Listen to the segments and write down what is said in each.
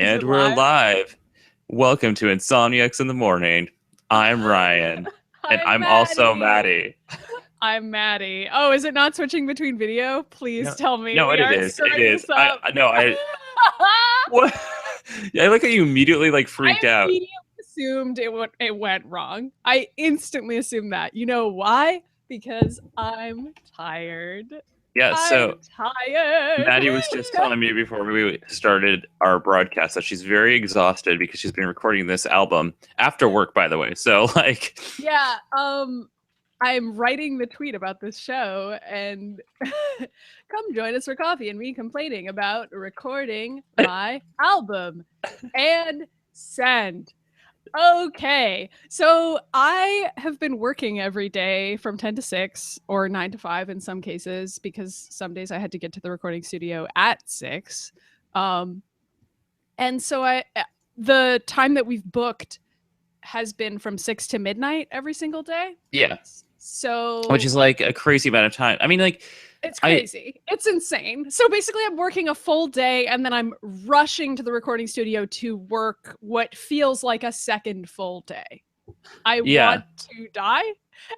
And we're live. Welcome to Insomniacs in the Morning. I'm Ryan. And I'm also Maddie. I'm Maddie. Oh, is it not switching between video? Please tell me. No, it is. It is. What? I like how you immediately freaked out. I immediately assumed it went wrong. I instantly assumed that. You know why? Because I'm tired. Yeah, so I'm tired. Maddie was just telling me before we started our broadcast that she's very exhausted because she's been recording this album after work, by the way. So yeah, I'm writing the tweet about this show, and come join us for coffee and me complaining about recording my album and send. Okay, so I have been working every day from 10 to 6 or 9 to 5 in some cases, because some days I had to get to the recording studio at 6. And so the time that we've booked has been from 6 to midnight every single day. Yeah. So, which is like a crazy amount of time. I mean, it's crazy. It's insane. So basically I'm working a full day and then I'm rushing to the recording studio to work what feels like a second full day. I want to die.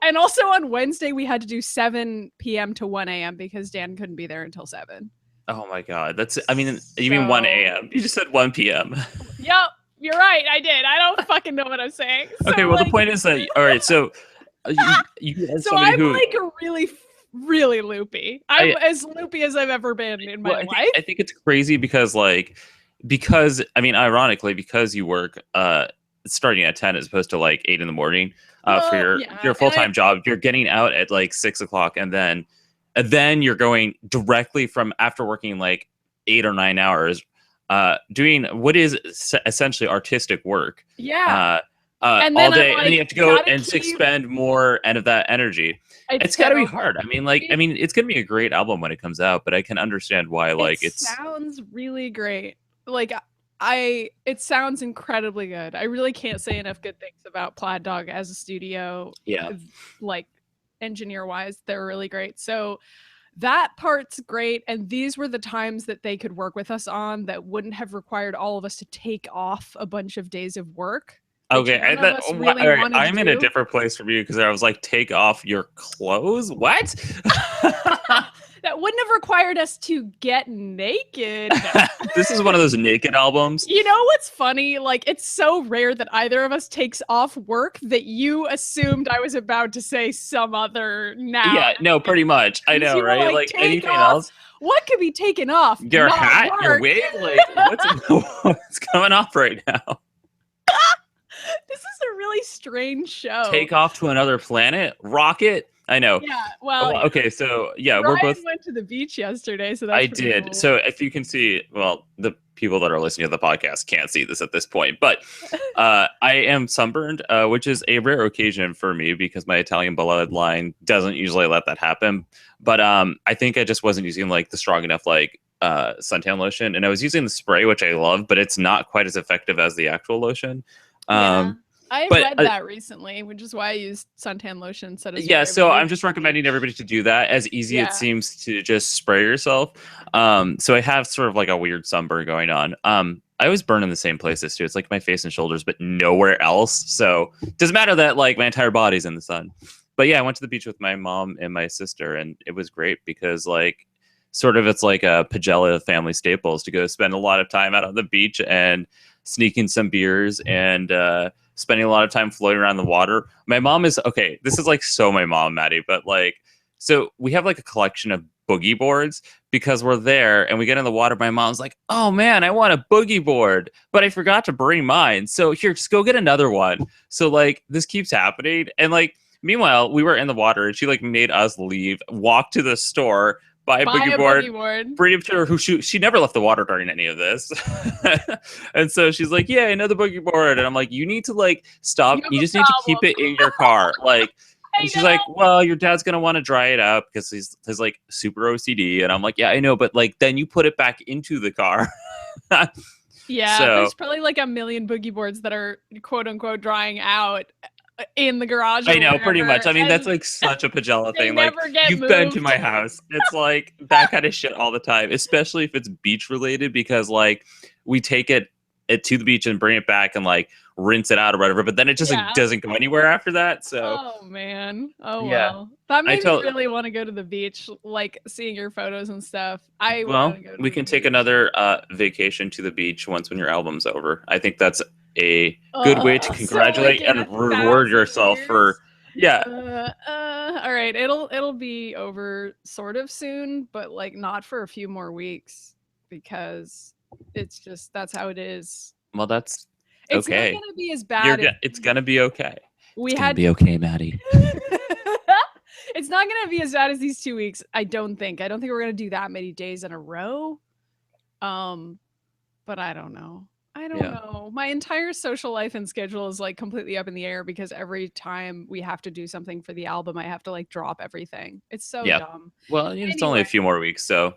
And also on Wednesday we had to do 7 p.m. to 1 a.m. because Dan couldn't be there until 7. Oh my God. You mean 1 a.m. You just said 1 p.m. Yep. You're right. I did. I don't fucking know what I'm saying. So, okay. Well, the point is that, all right. So I'm really loopy. I'm as loopy as I've ever been in my life. I think it's crazy because ironically, because you work starting at 10 as opposed to 8 in the morning for your full-time job, you're getting out at 6 o'clock, and then you're going directly from after working 8 or 9 hours doing what is essentially artistic work. Yeah. And all day, and then you have to go and expend more of that energy. It's got to be hard. It's gonna be a great album when it comes out, but I can understand why. It sounds really great. It sounds incredibly good. I really can't say enough good things about Plaid Dog as a studio. Yeah, engineer wise, they're really great. So that part's great, and these were the times that they could work with us on that wouldn't have required all of us to take off a bunch of days of work. Okay, I'm in a different place from you because I was like, take off your clothes? What? That wouldn't have required us to get naked. This is one of those naked albums. You know what's funny? It's so rare that either of us takes off work that you assumed I was about to say some other noun. Yeah, no, pretty much. I know, right? Anything else? What could be taken off? Your hat? Work. Your wig? What's coming off right now? This is a really strange show. Take off to another planet? Rocket? I know. Yeah, well... okay, so, yeah, Ryan we're both... went to the beach yesterday, so that's I did. Cool. So, if you can see... Well, the people that are listening to the podcast can't see this at this point, but I am sunburned, which is a rare occasion for me because my Italian bloodline doesn't usually let that happen. But I think I just wasn't using, the strong enough, suntan lotion, and I was using the spray, which I love, but it's not quite as effective as the actual lotion. I read that recently, which is why I used suntan lotion instead of spray. So I'm just recommending everybody to do that. As easy it seems to just spray yourself. So I have sort of a weird sunburn going on. I always burn in the same places too. It's my face and shoulders, but nowhere else. So it doesn't matter that my entire body's in the sun. But yeah, I went to the beach with my mom and my sister, and it was great because it's like a Pagella family staples to go spend a lot of time out on the beach and sneaking some beers and spending a lot of time floating around the water. My mom is this is so my mom, Maddie, but so we have a collection of boogie boards because we're there and we get in the water. My mom's like, oh man, I want a boogie board, but I forgot to bring mine. So here, just go get another one. So this keeps happening. And meanwhile, we were in the water and she made us leave, walk to the store, buy a boogie board, bring it to her, who she never left the water during any of this. And so she's like, yeah, another boogie board. And I'm like, you need to stop. You just need to keep it in your car. And she's like, well, your dad's going to want to dry it up because he's super OCD. And I'm like, yeah, I know. But then you put it back into the car. Yeah, there's probably a million boogie boards that are quote unquote drying out in the garage. I know, pretty much. That's such a Pagella thing. You've been to my house. It's that kind of shit all the time, especially if it's beach related, because we take it it to the beach and bring it back and like rinse it out or whatever. But then it just like doesn't go anywhere after that. So oh man, oh yeah. well, that made me really want to go to the beach. Like seeing your photos and stuff. We can take another vacation to the beach once when your album's over. I think that's a good way to congratulate and reward yourself for. Yeah. All right. It'll be over sort of soon, but like not for a few more weeks because it's just that's how it is. Well, that's it's okay. It's not gonna be as bad. It's gonna be okay. It's gonna be okay, Maddie. It's not gonna be as bad as these 2 weeks. I don't think we're gonna do that many days in a row. But I don't know. I don't know. My entire social life and schedule is like completely up in the air because every time we have to do something for the album, I have to like drop everything. It's so dumb. Well, it's only a few more weeks, so.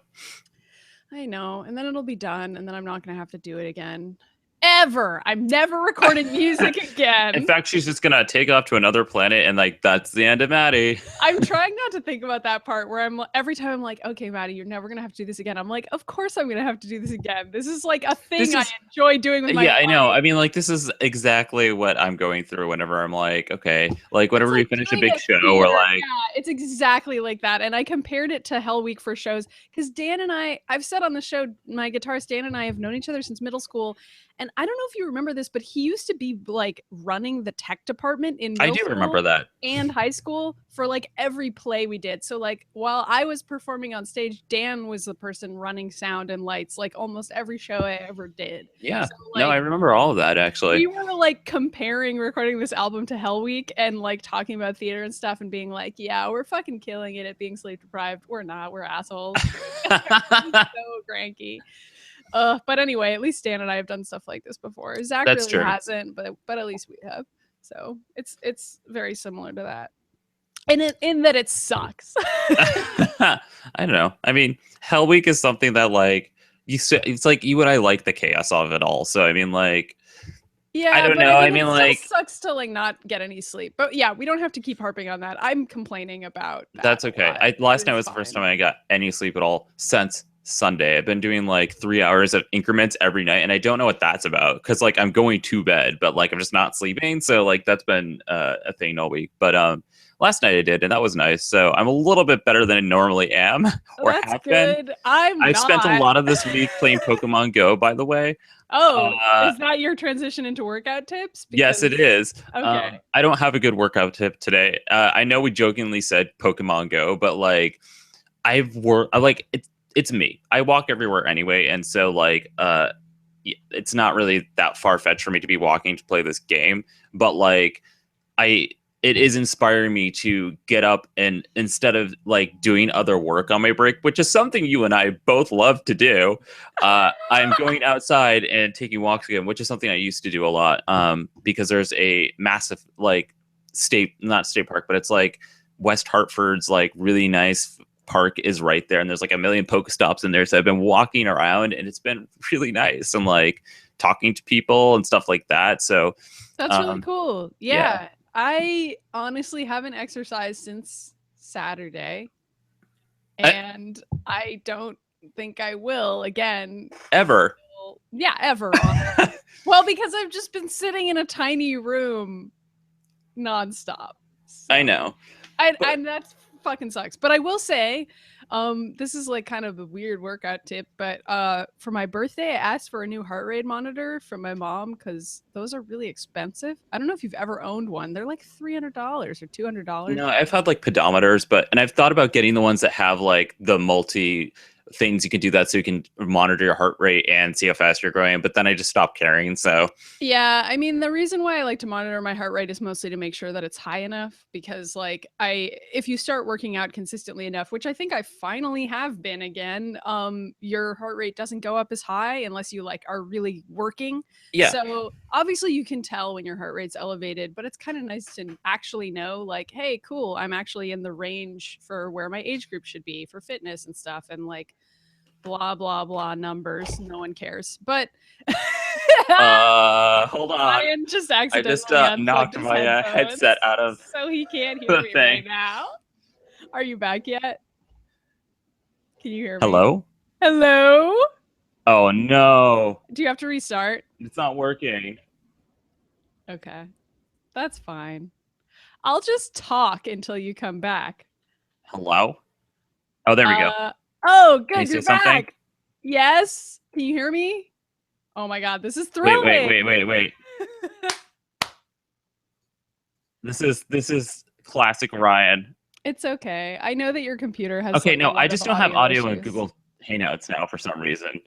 I know. And then it'll be done. And then I'm not going to have to do it again. Ever. I'm never recording music again. In fact, she's just gonna take off to another planet, and like that's the end of Maddie. I'm trying not to think about that part where every time I'm like, okay, Maddie, you're never gonna have to do this again. I'm like, of course I'm gonna have to do this again. This is like a thing I enjoy doing with my life. I know. I mean, like this is exactly what I'm going through whenever I'm like, okay, like whenever we finish a big show, or like, it's exactly like that. And I compared it to Hell Week for shows because Dan and I've said on the show, my guitarist Dan and I have known each other since middle school. And I don't know if you remember this, but he used to be like running the tech department in middle school. I do remember that. And high school for like every play we did. So like while I was performing on stage, Dan was the person running sound and lights, like almost every show I ever did. Yeah. So, like, no, I remember all of that actually. We were like comparing recording this album to Hell Week and like talking about theater and stuff and being like, yeah, we're fucking killing it at being sleep deprived. We're not. We're assholes. So cranky. But anyway, at least Dan and I have done stuff like this before. Zach really hasn't, but at least we have. So it's very similar to that. And in that it sucks. I don't know. I mean, Hell Week is something that like it's like you and I like the chaos of it all. So I mean, like, yeah, I don't know. I mean, like, it sucks to like not get any sleep. But yeah, we don't have to keep harping on that. I'm complaining about that. That's okay. Last night was the first time I got any sleep at all since Sunday. I've been doing like 3 hours of increments every night, and I don't know what that's about because like I'm going to bed, but like I'm just not sleeping. So like that's been a thing all week. But last night I did, and that was nice. So I'm a little bit better than I normally am or have been. I've spent a lot of this week playing Pokemon Go, by the way. Oh, is that your transition into workout tips? Yes, it is. Okay. I don't have a good workout tip today. I know we jokingly said Pokemon Go, but like it's me. I walk everywhere anyway, and so like it's not really that far-fetched for me to be walking to play this game, but like it is inspiring me to get up and instead of like doing other work on my break, which is something you and I both love to do, I'm going outside and taking walks again, which is something I used to do a lot because there's a massive like not state park, but it's like West Hartford's like really nice park is right there, and there's like a million Pokestops in there. So I've been walking around, and it's been really nice, and like talking to people and stuff like that. So that's really cool. Yeah. I honestly haven't exercised since Saturday, and I don't think I will again ever. Yeah, ever. Well, because I've just been sitting in a tiny room nonstop. So. I know. And that's fucking sucks. But I will say, this is like kind of a weird workout tip, but for my birthday I asked for a new heart rate monitor from my mom because those are really expensive. I don't know if you've ever owned one. They're like $300 or $200. No, I've had like pedometers, and I've thought about getting the ones that have like the multi things you can do that so you can monitor your heart rate and see how fast you're growing, but then I just stopped caring. So yeah, I mean, the reason why I like to monitor my heart rate is mostly to make sure that it's high enough, because like if you start working out consistently enough, which I think I finally have been again, your heart rate doesn't go up as high unless you like are really working. Yeah. So obviously you can tell when your heart rate's elevated, but it's kind of nice to actually know like, hey, cool, I'm actually in the range for where my age group should be for fitness and stuff, and like blah blah blah numbers. No one cares. But hold on. Ryan just accidentally knocked my headset out of so he can't hear me right now. Are you back yet? Can you hear me? Hello? Hello? Oh no. Do you have to restart? It's not working. Okay. That's fine. I'll just talk until you come back. Hello? Oh, there we go. Oh, good. Can you say You're something? back. Yes. Can you hear me? Oh my God, this is thrilling. Wait. This is classic Ryan. It's okay. I know that your computer has. Okay, like, no, a lot I just of don't have audio in issues. Google Hangouts now for some reason.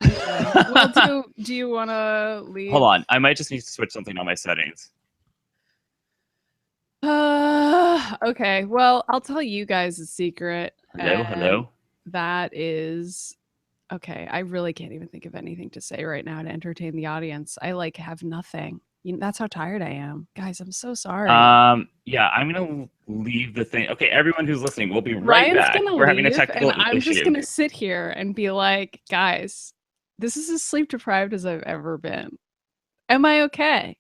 Well, do you want to leave? Hold on, I might just need to switch something on my settings. Okay. Well, I'll tell you guys a secret. Hello. That is okay. I really can't even think of anything to say right now to entertain the audience. I have nothing. That's how tired I am, guys. I'm so sorry. Yeah, I'm gonna leave the thing. Okay, everyone who's listening, we'll be right Ryan's back. We're having a technical issue. I'm just gonna sit here and be like, guys, this is as sleep deprived as I've ever been. Am I okay?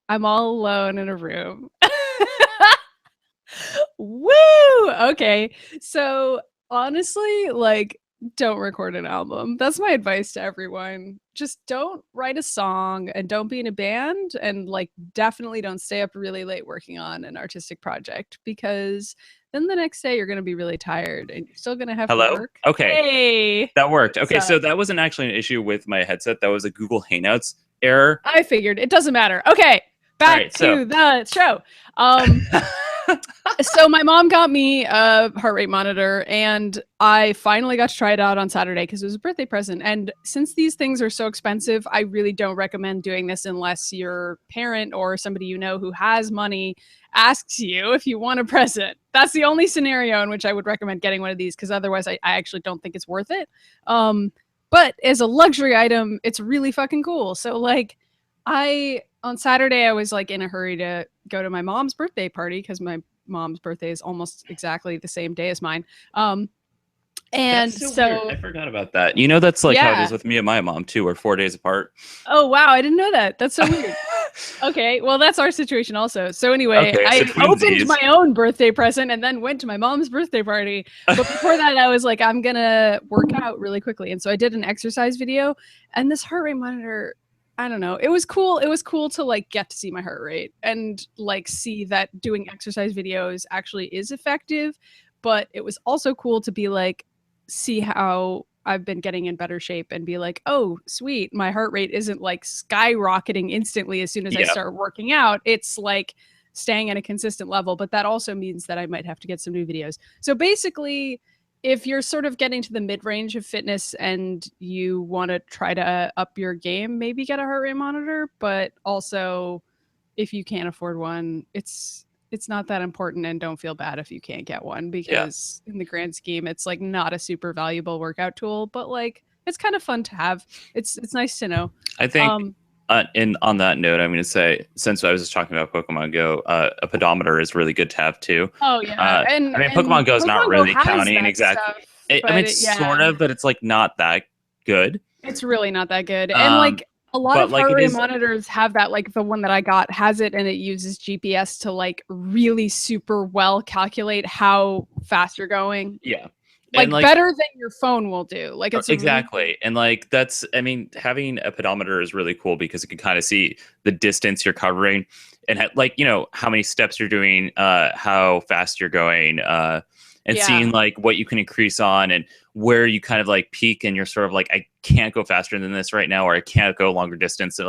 I'm all alone in a room. Woo! Okay. So honestly, don't record an album. That's my advice to everyone. Just don't write a song and don't be in a band, and definitely don't stay up really late working on an artistic project, because then the next day you're going to be really tired and you're still going to have to work. Okay. Hey. That worked. Okay, so that wasn't actually an issue with my headset. That was a Google Hangouts error. I figured. It doesn't matter. Okay. Back to the show. So my mom got me a heart rate monitor, and I finally got to try it out on Saturday because it was a birthday present. And since these things are so expensive, I really don't recommend doing this unless your parent or somebody you know who has money asks you if you want a present. That's the only scenario in which I would recommend getting one of these, because otherwise I actually don't think it's worth it. But as a luxury item, it's really fucking cool. So on Saturday, I was in a hurry to go to my mom's birthday party, because my mom's birthday is almost exactly the same day as mine. And so I forgot about that. You know, that's how it is with me and my mom too. We're 4 days apart. Oh wow, I didn't know that. That's so weird. Okay, well that's our situation also. So anyway, I opened my own birthday present and then went to my mom's birthday party. But before that, I was like, I'm gonna work out really quickly, and so I did an exercise video, and this heart rate monitor, I don't know. It was cool. It was cool to get to see my heart rate and see that doing exercise videos actually is effective. But it was also cool to be see how I've been getting in better shape and be like, oh, sweet. My heart rate isn't skyrocketing instantly as soon as I start working out. It's staying at a consistent level. But that also means that I might have to get some new videos. So basically, if you're sort of getting to the mid-range of fitness and you want to try to up your game, maybe get a heart rate monitor. But also, if you can't afford one, it's not that important, and don't feel bad if you can't get one, because in the grand scheme, it's not a super valuable workout tool, but it's kind of fun to have. It's nice to know. I think on that note, I'm going to say, since I was just talking about Pokemon Go, a pedometer is really good to have too. Oh yeah, and Pokemon Go is not really counting exactly. Sort of, but it's not that good. It's really not that good, and a lot of heart rate monitors have that. The one that I got has it, and it uses GPS to really super well calculate how fast you're going. Yeah. Better than your phone will do. It's exactly. And that's, I mean, having a pedometer is really cool because it can kind of see the distance you're covering and how many steps you're doing, how fast you're going, and seeing what you can increase on and where you kind of peak, and you're sort of I can't go faster than this right now, or I can't go longer distance than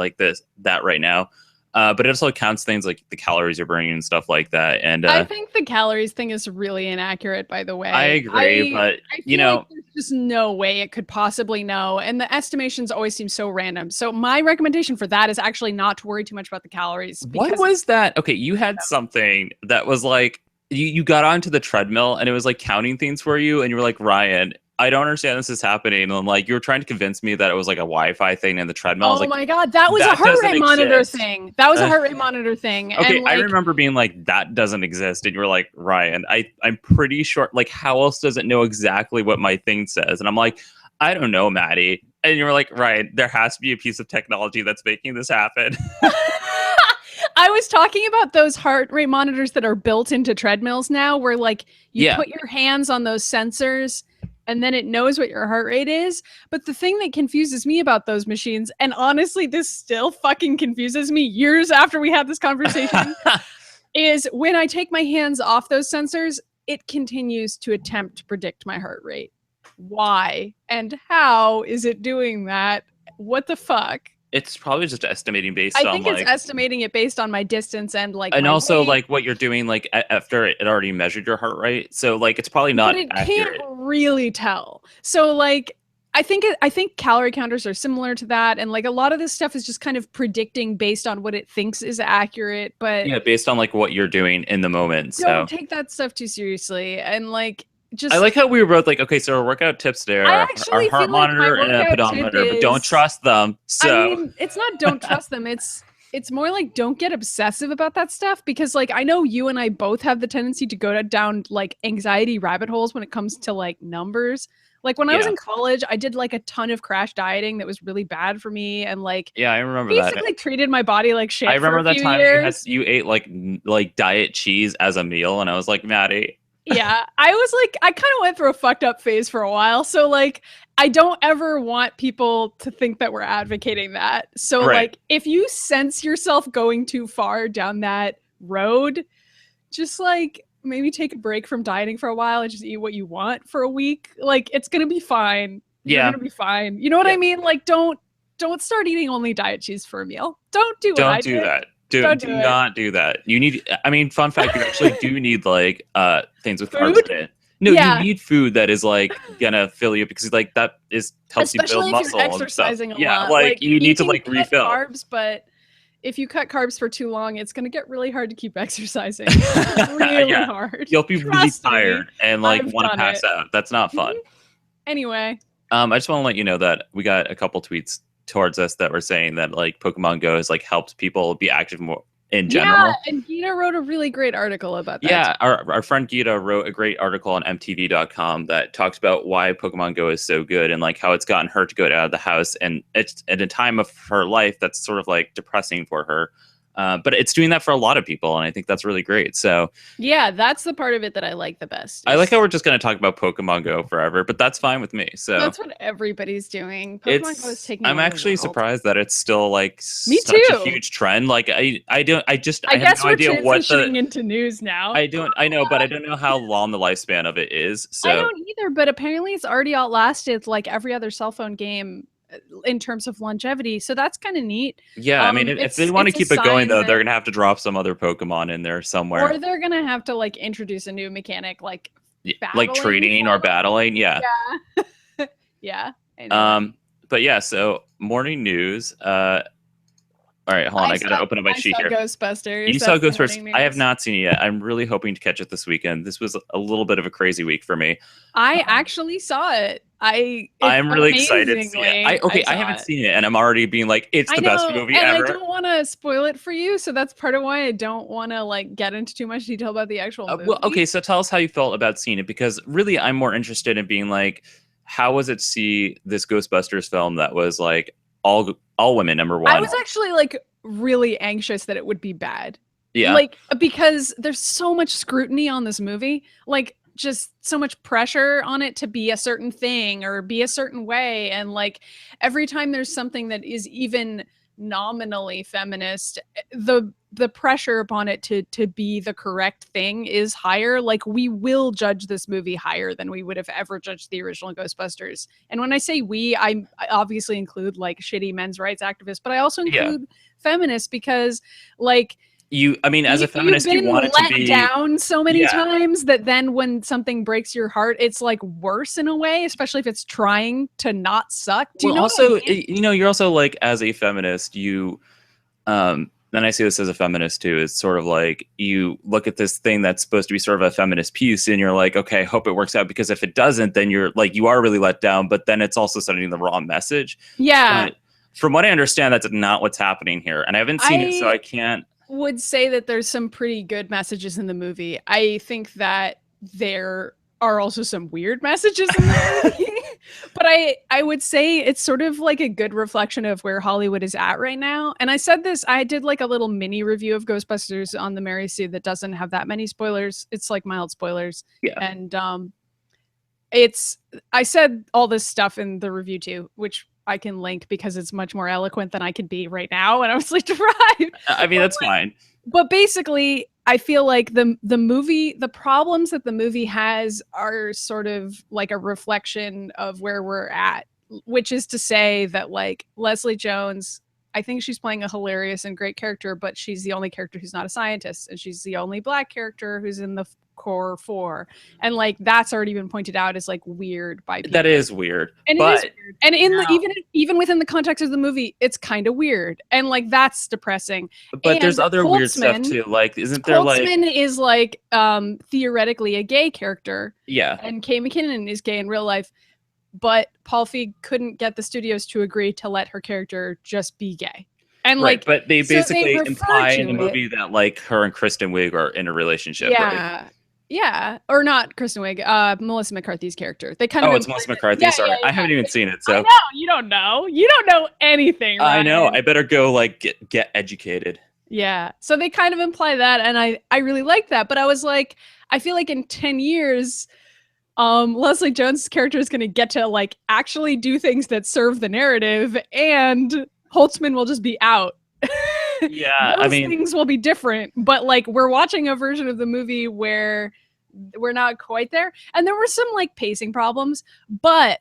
that right now. But it also counts things like the calories you're burning and stuff like that. And I think the calories thing is really inaccurate, by the way. I agree, but there's just no way it could possibly know. And the estimations always seem so random. So my recommendation for that is actually not to worry too much about the calories. What was that? Okay, you had something that was you got onto the treadmill and it was counting things for you, and you were like, Ryan, I don't understand this is happening. And you were trying to convince me that it was a Wi-Fi thing in the treadmill. Oh my God, that was a heart rate monitor thing. That was a heart rate monitor thing. Okay, and I remember being that doesn't exist. And you were like, Ryan, I'm pretty sure, how else does it know exactly what my thing says? And I'm like, I don't know, Maddie. And you were like, Ryan, there has to be a piece of technology that's making this happen. I was talking about those heart rate monitors that are built into treadmills now, where you put your hands on those sensors and then it knows what your heart rate is. But the thing that confuses me about those machines, and honestly, this still fucking confuses me years after we had this conversation, is when I take my hands off those sensors, it continues to attempt to predict my heart rate. Why and how is it doing that? What the fuck? It's probably just estimating based on, I think it's estimating it based on my distance and like, and my also weight. like what you're doing, like after it already measured your heart rate. So like it's probably not but it accurate. can't really tell. So like I think calorie counters are similar to that, and like a lot of this stuff is just kind of predicting based on what it thinks is accurate. But Yeah, based on like what you're doing in the moment. So don't take that stuff too seriously. And like, just I like how we were both like, okay, so our workout tips there, I our actually heart feel like my monitor and a workout pedometer, tip but don't is- trust them. So I mean, it's not don't trust them. It's more like don't get obsessive about that stuff, because like I know you and I both have the tendency to go down like anxiety rabbit holes when it comes to like numbers. Like when I was in college, I did like a ton of crash dieting that was really bad for me, and like yeah, I remember basically that. treated my body like shit. I remember for a that few time years. you ate like diet cheese as a meal, and I was like, Maddie. Yeah, I was like, I kind of went through a fucked up phase for a while. So like, I don't ever want people to think that we're advocating that. So like, if you sense yourself going too far down that road, just like maybe take a break from dieting for a while and just eat what you want for a week. Like, it's gonna be fine. You're gonna be fine. You know what I mean? Like, don't start eating only diet cheese for a meal. Don't do what I did. That. Do not do that. You need, I mean, fun fact, you actually do need like things with carbs in it. No, you need food that is like gonna fill you, because like that helps you build muscle. If you're exercising a lot. lot. Like you need to like refill carbs, but if you cut carbs for too long, it's gonna get really hard to keep exercising. Really hard. You'll be really tired and like want to pass out. That's not fun. Anyway, I just want to let you know that we got a couple tweets towards us that were saying that like Pokemon Go has like helped people be active more in general. Yeah, and Gita wrote a really great article about that. Yeah, our friend Gita wrote a great article on mtv.com that talks about why Pokemon Go is so good and like how it's gotten her to go out of the house, and it's at a time of her life that's sort of like depressing for her. But it's doing that for a lot of people, and I think that's really great. So yeah, that's the part of it that I like the best. I like how we're just going to talk about Pokemon Go forever, but that's fine with me. So that's what everybody's doing. Pokemon Go is taking. I'm actually surprised that it's still like me such too. a huge trend. Like I guess we're no idea what into news now. I know, but I don't know how long the lifespan of it is. So I don't either, but apparently it's already outlasted like every other cell phone game in terms of longevity, so that's kind of neat. Yeah, I mean, if they want to keep it going though, they're gonna have to drop some other Pokemon in there somewhere, or they're gonna have to like introduce a new mechanic like trading or battling. Yeah. Yeah. But yeah, so morning news. All right, hold on. I gotta open up my sheet here. Ghostbusters. You saw Ghostbusters. I have not seen it yet. I'm really hoping to catch it this weekend. This was a little bit of a crazy week for me. I actually saw it. I'm really excited to see it. I haven't seen it, and I'm already being like, it's the best movie ever. I don't want to spoil it for you, so that's part of why I don't want to like get into too much detail about the actual movie. Well, okay, so tell us how you felt about seeing it, because really, I'm more interested in being like, how was it to see this Ghostbusters film that was like all women, number one? I was actually like really anxious that it would be bad. Yeah. Like, because there's so much scrutiny on this movie, like just so much pressure on it to be a certain thing or be a certain way. And like every time there's something that is even nominally feminist, the pressure upon it to be the correct thing is higher. Like we will judge this movie higher than we would have ever judged the original Ghostbusters. And when I say we, I obviously include like shitty men's rights activists, but I also include feminists, because like as a feminist, you want it to be let down so many times that then when something breaks your heart, it's like worse in a way, especially if it's trying to not suck. Do you know also, what I mean? You're also like, as a feminist, and I see this as a feminist too, it's sort of like you look at this thing that's supposed to be sort of a feminist piece and you're like, okay, hope it works out, because if it doesn't, then you're like, you are really let down, but then it's also sending the wrong message. Yeah. But from what I understand, that's not what's happening here. And I haven't seen it, so I can't. Would say that there's some pretty good messages in the movie. I think that there are also some weird messages in the movie. But I would say it's sort of like a good reflection of where Hollywood is at right now. And I said this, I did like a little mini review of Ghostbusters on the Mary Sue that doesn't have that many spoilers. It's like mild spoilers. Yeah. And I said all this stuff in the review too, which I can link because it's much more eloquent than I could be right now when I was sleep deprived. I mean, that's fine. But basically, I feel like the movie, the problems that the movie has are sort of like a reflection of where we're at, which is to say that like Leslie Jones, I think she's playing a hilarious and great character, but she's the only character who's not a scientist, and she's the only Black character who's in the core 4, and like that's already been pointed out as like weird by people. That is weird, and but it is weird. And in even within the context of the movie, it's kind of weird, and like that's depressing. But and there's other weird stuff too. Like, isn't there Holtzman is like theoretically a gay character, and Kay McKinnon is gay in real life, but Paul Feig couldn't get the studios to agree to let her character just be gay. And right, like, but they basically so imply in the movie that like her and Kristen Wiig are in a relationship. Yeah. Right? Yeah, or not Kristen Wiig, Melissa McCarthy's character. They kind of it's Melissa McCarthy. Sorry, I haven't even seen it. So I know you don't know. You don't know anything. Ryan. I know. I better go like get educated. Yeah. So they kind of imply that, and I really like that. But I was like, I feel like in 10 years, Leslie Jones' character is going to get to like actually do things that serve the narrative, and Holtzman will just be out. Yeah, I mean, things will be different, but like we're watching a version of the movie where we're not quite there, and there were some like pacing problems, but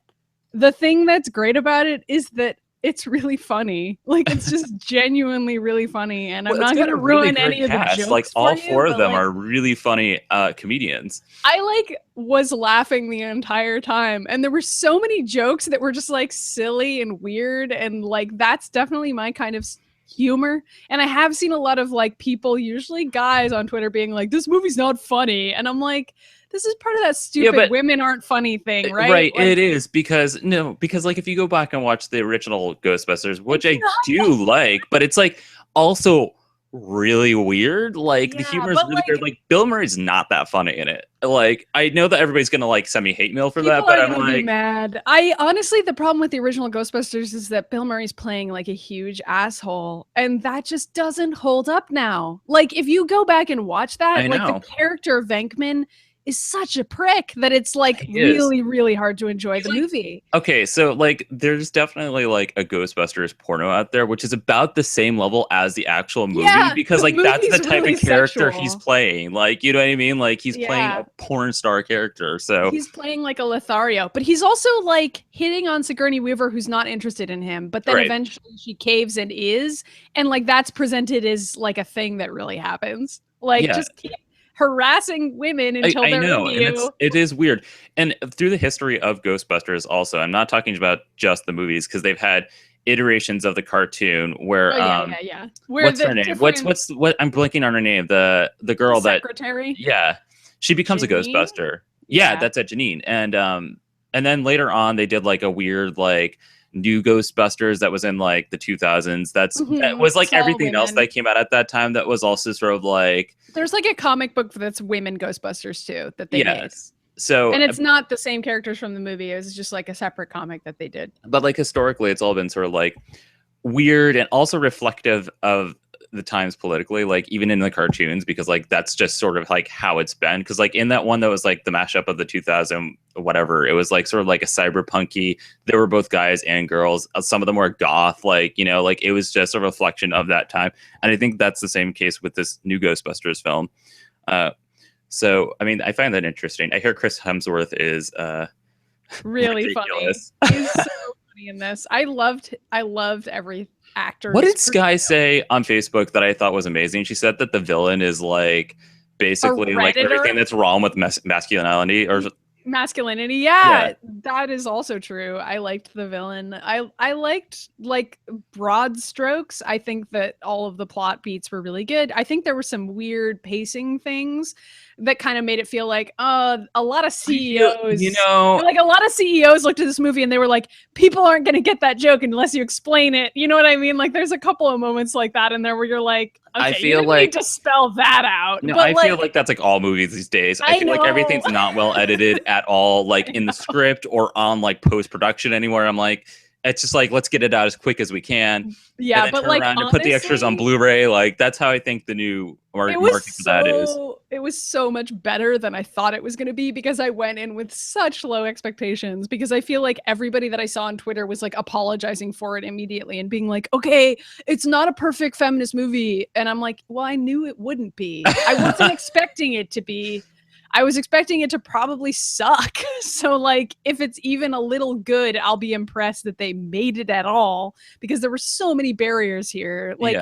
the thing that's great about it is that it's really funny. Like it's just genuinely really funny, and I'm not going to ruin any of the jokes. Like all 4 of them are really funny comedians. I like was laughing the entire time, and there were so many jokes that were just like silly and weird, and like that's definitely my kind of humor. And I have seen a lot of like people, usually guys on Twitter, being like, this movie's not funny, and I'm like, this is part of that stupid women aren't funny thing, right? Right, like, it is, because like if you go back and watch the original Ghostbusters, which I do like, but it's like also really weird. Like the humor is really weird. Like Bill Murray's not that funny in it. Like I know that everybody's gonna like send me hate mail for that, but I'm like mad. I honestly, the problem with the original Ghostbusters is that Bill Murray's playing like a huge asshole, and that just doesn't hold up now. Like if you go back and watch that, like the character of Venkman is such a prick that it's like really hard to enjoy the movie. Okay, so like there's definitely like a Ghostbusters porno out there, which is about the same level as the actual movie, because like that's the type of character he's playing. Like, you know what I mean? Like he's playing a porn star character. So he's playing like a Lothario, but he's also like hitting on Sigourney Weaver, who's not interested in him, but then eventually she caves and is, and like that's presented as like a thing that really happens. Like just keep harassing women until they're into you. It is weird. And through the history of Ghostbusters also, I'm not talking about just the movies, because they've had iterations of the cartoon where what's her name? What I'm blanking on her name. The girl the secretary? She becomes Janine? a Ghostbuster. Yeah, that's at Janine. And then later on they did like a weird like new Ghostbusters that was in like the 2000s. That was like everything else that came out at that time that was also sort of like, there's like a comic book that's women Ghostbusters too that they made. So and it's not the same characters from the movie. It was just like a separate comic that they did. But like historically, it's all been sort of like weird and also reflective of the times politically, like even in the cartoons, because like that's just sort of like how it's been. Because like in that one that was like the mashup of the 2000 whatever, it was like sort of like a cyberpunky. There were both guys and girls. Some of them were goth, like, you know, like it was just a reflection of that time. And I think that's the same case with this new Ghostbusters film. So I mean, I find that interesting. I hear Chris Hemsworth is really ridiculous. Funny. He's so funny in this. I loved every actor. What did Skye say on Facebook that I thought was amazing? She said that the villain is like basically like everything that's wrong with masculinity or masculinity. Yeah, that is also true. I liked the villain. I liked like broad strokes. I think that all of the plot beats were really good. I think there were some weird pacing things that kind of made it feel like a lot of CEOs, like a lot of CEOs looked at this movie and they were like, people aren't going to get that joke unless you explain it. You know what I mean? Like there's a couple of moments like that in there where you're like, okay, I feel you need to spell that out. No, but I feel like that's like all movies these days. I feel like everything's not well edited at all, like in the script or on like post-production anymore. I'm like, it's just like, let's get it out as quick as we can. Yeah, and then but turn like around honestly, and put the extras on Blu-ray. Like that's how I think the new market for that is. It was so much better than I thought it was going to be because I went in with such low expectations because I feel like everybody that I saw on Twitter was like apologizing for it immediately and being like, okay, it's not a perfect feminist movie. And I'm like, well, I knew it wouldn't be. I wasn't expecting it to be. I was expecting it to probably suck. So like if it's even a little good, I'll be impressed that they made it at all because there were so many barriers here. Like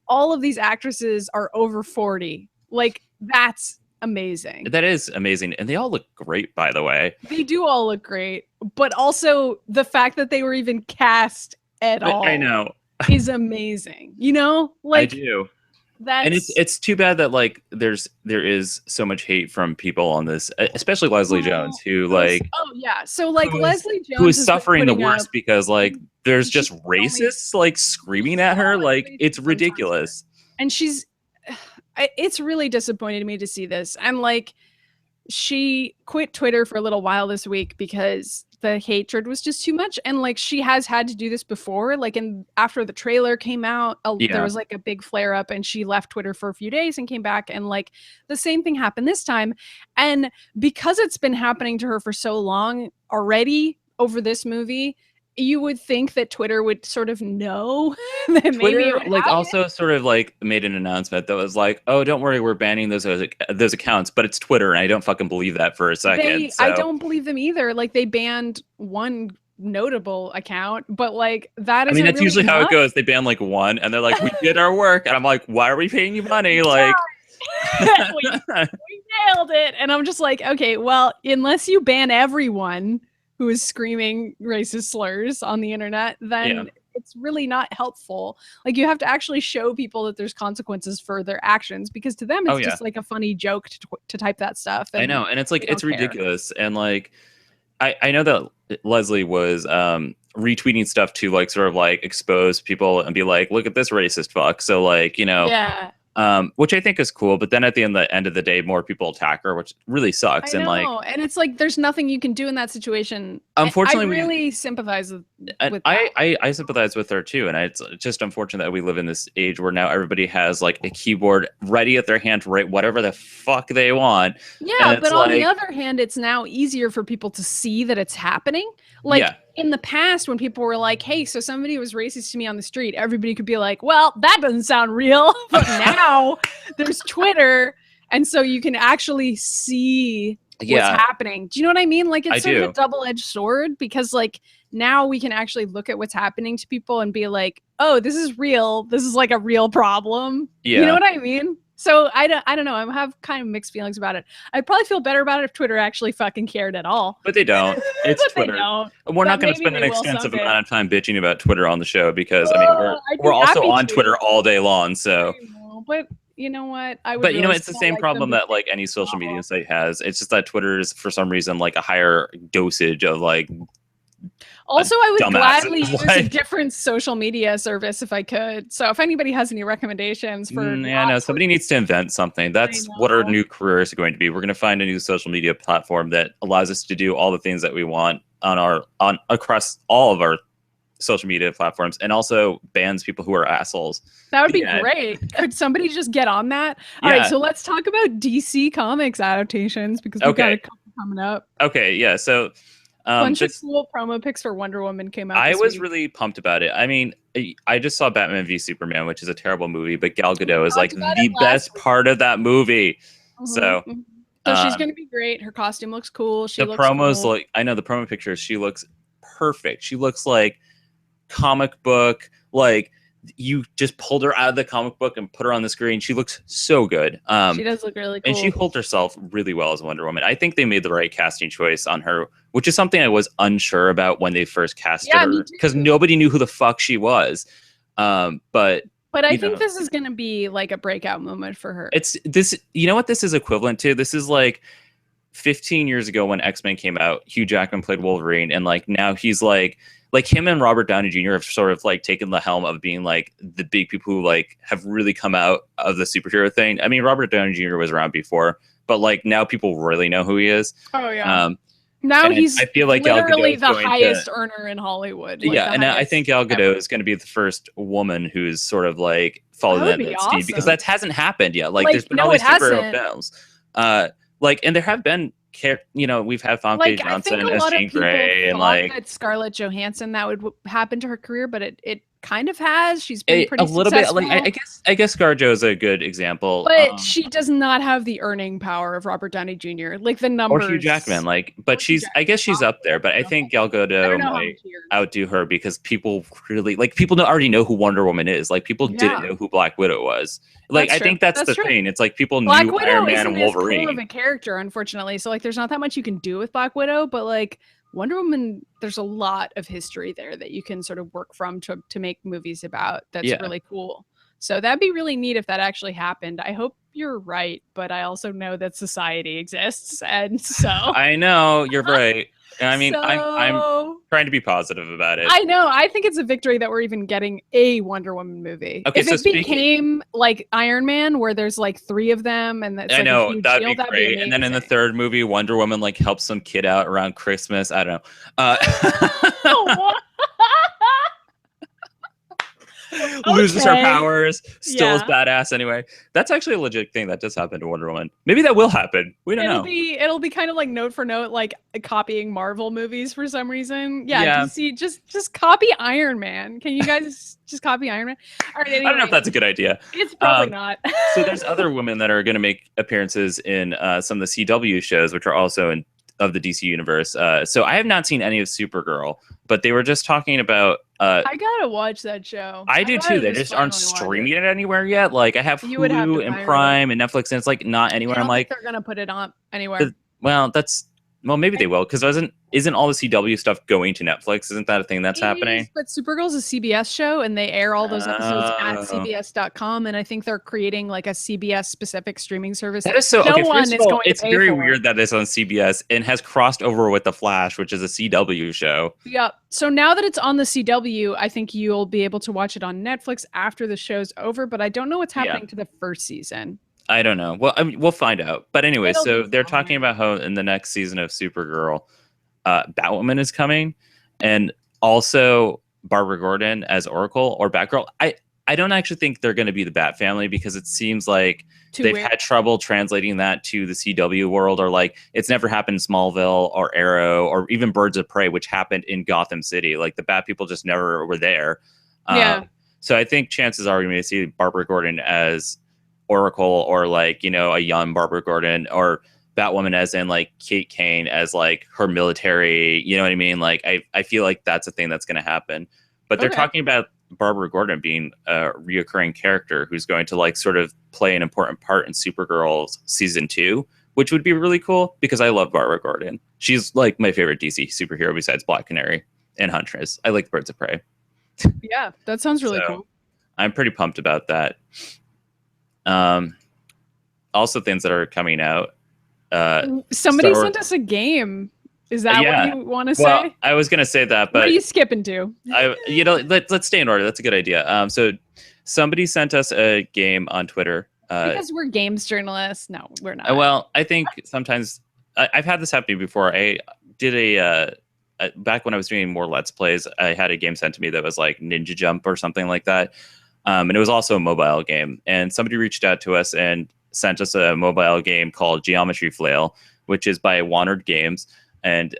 all of these actresses are over 40. Like that's amazing. That is amazing. And they all look great, by the way. They do all look great, but also the fact that they were even cast at all I know is amazing. You know, like I do. That's... And it's too bad that like there is so much hate from people on this, especially Leslie Jones, who like so like Leslie Jones who is suffering the worst because like there's just racists like screaming at her, like it's ridiculous. And it's really disappointed me to see this. And like she quit Twitter for a little while this week because the hatred was just too much. And like she has had to do this before, like after the trailer came out, there was like a big flare up and she left Twitter for a few days and came back, and like the same thing happened this time. And because it's been happening to her for so long already over this movie, you would think that Twitter would sort of know that Twitter maybe it would like happen. also sort of like made an announcement that was like, oh, don't worry, we're banning those accounts, but it's Twitter, and I don't fucking believe that for a second. I don't believe them either. Like they banned one notable account, but like that is, I mean, that's really usually how it goes. They ban like one and they're like, we did our work, and I'm like, why are we paying you money? Like we nailed it. And I'm just like, okay, well, unless you ban everyone who is screaming racist slurs on the internet, then it's really not helpful. Like you have to actually show people that there's consequences for their actions, because to them it's just like a funny joke to type that stuff. And I know, and it's like it's ridiculous. And like I know that Leslie was retweeting stuff to like sort of like expose people and be like, look at this racist fuck. So like, you know, which I think is cool, but then at the end of the day, more people attack her, which really sucks. And it's like there's nothing you can do in that situation. Unfortunately, I really sympathize with that. I sympathize with her too, and it's just unfortunate that we live in this age where now everybody has like a keyboard ready at their hand to write whatever the fuck they want. Yeah, but on the other hand, it's now easier for people to see that it's happening. Like in the past, when people were like, hey, so somebody was racist to me on the street, everybody could be like, well, that doesn't sound real. But now there's Twitter, and so you can actually see what's happening. Do you know what I mean? Like it's sort of a double-edged sword, because like now we can actually look at what's happening to people and be like, oh, this is real. This is like a real problem. You know what I mean? So I don't know. I have kind of mixed feelings about it. I'd probably feel better about it if Twitter actually fucking cared at all. But they don't. It's Twitter. We're not going to spend an extensive amount of time bitching about Twitter on the show, because I mean we're also on Twitter all day long. So, but you know what? But you know, it's the same problem that like any social media site has. It's just that Twitter is for some reason like a higher dosage of like. Also, I would gladly use a different social media service if I could. So if anybody has any recommendations for... no, somebody needs to invent something. That's what our new career is going to be. We're going to find a new social media platform that allows us to do all the things that we want on across all of our social media platforms, and also bans people who are assholes. That would be great. Could somebody just get on that? All right, so let's talk about DC Comics adaptations, because we've got a couple coming up. Okay, yeah, so... bunch of cool promo pics for Wonder Woman came out. I was really pumped about it. I mean, I just saw Batman v Superman, which is a terrible movie, but Gal Gadot is like the best part of that movie. So she's gonna be great. Her costume looks cool. The promos look. I know the promo pictures. She looks perfect. She looks like comic book. Like you just pulled her out of the comic book and put her on the screen. She looks so good. She does look really cool. And she holds herself really well as Wonder Woman. I think they made the right casting choice on her, which is something I was unsure about when they first casted her, because nobody knew who the fuck she was. But I think this is going to be like a breakout moment for her. It's this, you know what this is equivalent to? This is like 15 years ago when X-Men came out, Hugh Jackman played Wolverine, and like now he's like him and Robert Downey Jr. have sort of like taken the helm of being like the big people who like have really come out of the superhero thing. I mean, Robert Downey Jr. was around before, but like now people really know who he is. Oh yeah. Now and he's I feel like Gal literally Gadot the highest earner in Hollywood. Like, yeah, and I think Gal Gadot is going to be the first woman who's sort of like followed That would that be speed because awesome. that hasn't happened yet. Like, Like, there's been no, all these it superhero hasn't. films, and there have been, we've had Famke Like, I think Johnson a as lot of Jean people Grey, and thought like that Scarlett Johansson that would happen to her career, but it kind of has. She's been pretty a little bit. successful. Like, I guess ScarJo is a good example. But she does not have the earning power of Robert Downey Jr. Like, the numbers. Or Hugh Jackman, but I guess she's up there. But I think Gal Gadot might outdo her because people really already know who Wonder Woman is. Like, people didn't know who Black Widow was. Like, I think that's the thing. It's like people knew Iron Man and Wolverine. Cool of a character, unfortunately. So like, there's not that much you can do with Black Widow, but like Wonder Woman, there's a lot of history there that you can sort of work from to make movies about. That's really cool. So that'd be really neat if that actually happened. I hope you're right, but I also know that society exists, and so I know you're right. I mean, I'm trying to be positive about it. I know. I think it's a victory that we're even getting a Wonder Woman movie. Okay, if it became like Iron Man, where there's like 3 of them, and that's like a huge that'd deal, be great. And then in the 3rd movie, Wonder Woman like helps some kid out around Christmas. I don't know. Loses her powers, still is badass anyway. That's actually a legit thing that does happen to Wonder Woman. Maybe that will happen. We don't know. It'll be kind of like note for note, like copying Marvel movies for some reason. Yeah. DC, just copy Iron Man. Can you guys just copy Iron Man? All right, anyway. I don't know if that's a good idea. It's probably not. So there's other women that are going to make appearances in some of the CW shows, which are also of the DC universe. So I have not seen any of Supergirl, but they were just talking about I gotta watch that show. I do too. They just aren't streaming it anywhere yet. Like, I have Hulu and Prime and Netflix, and it's like not anywhere. I'm like, they're gonna put it on anywhere. Well, maybe they will, because isn't all the CW stuff going to Netflix? Isn't that a thing that's happening? But Supergirl's a CBS show, and they air all those episodes at CBS.com, and I think they're creating like a CBS specific streaming service. That is so. Okay, first of all, it's very weird that it's on CBS and has crossed over with The Flash, which is a CW show. Yeah. So now that it's on the CW, I think you'll be able to watch it on Netflix after the show's over. But I don't know what's happening to the first season. I don't know. Well, I mean, we'll find out. But anyway, so they're talking about how in the next season of Supergirl, Batwoman is coming, and also Barbara Gordon as Oracle or Batgirl. I don't actually think they're going to be the Bat family, because it seems like they've had trouble translating that to the CW world, or like it's never happened in Smallville or Arrow or even Birds of Prey, which happened in Gotham City. Like, the Bat people just never were there. So I think chances are we may see Barbara Gordon as Oracle, or like, a young Barbara Gordon, or Batwoman as in like Kate Kane as like her military, you know what I mean? Like, I feel like that's a thing that's going to happen. But they're talking about Barbara Gordon being a reoccurring character who's going to like sort of play an important part in Supergirl's season 2, which would be really cool, because I love Barbara Gordon. She's like my favorite DC superhero besides Black Canary and Huntress. I like Birds of Prey. Yeah, that sounds really cool. I'm pretty pumped about that. Also things that are coming out. Somebody sent us a game. Is that what you want to say? I was going to say that, but what are you skipping to? Let's stay in order. That's a good idea. So somebody sent us a game on Twitter. Because we're games journalists. No, we're not. Well, I think sometimes I've had this happen before. I did back when I was doing more Let's Plays, I had a game sent to me that was like Ninja Jump or something like that. And it was also a mobile game. And somebody reached out to us and sent us a mobile game called Geometry Flail, which is by Wonnered Games. And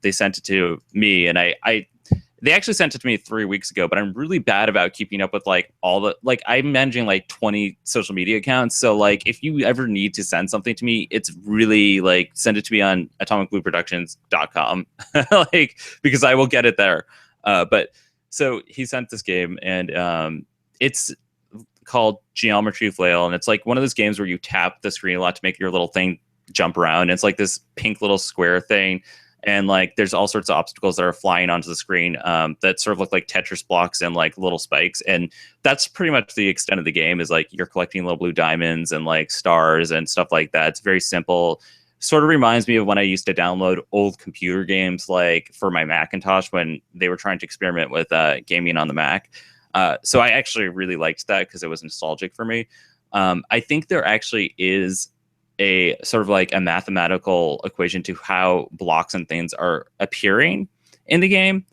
they sent it to me. And they actually sent it to me 3 weeks ago, but I'm really bad about keeping up with like all the, like, I'm managing like 20 social media accounts. So like, if you ever need to send something to me, it's really like, send it to me on atomicblueproductions.com, like, because I will get it there. But so he sent this game, and it's called Geometry Flail, and it's like one of those games where you tap the screen a lot to make your little thing jump around. And it's like this pink little square thing, and like there's all sorts of obstacles that are flying onto the screen that sort of look like Tetris blocks and like little spikes. And that's pretty much the extent of the game, is like you're collecting little blue diamonds and like stars and stuff like that. It's very simple. Sort of reminds me of when I used to download old computer games, like for my Macintosh, when they were trying to experiment with gaming on the Mac. So I actually really liked that because it was nostalgic for me. I think there actually is a sort of like a mathematical equation to how blocks and things are appearing in the game.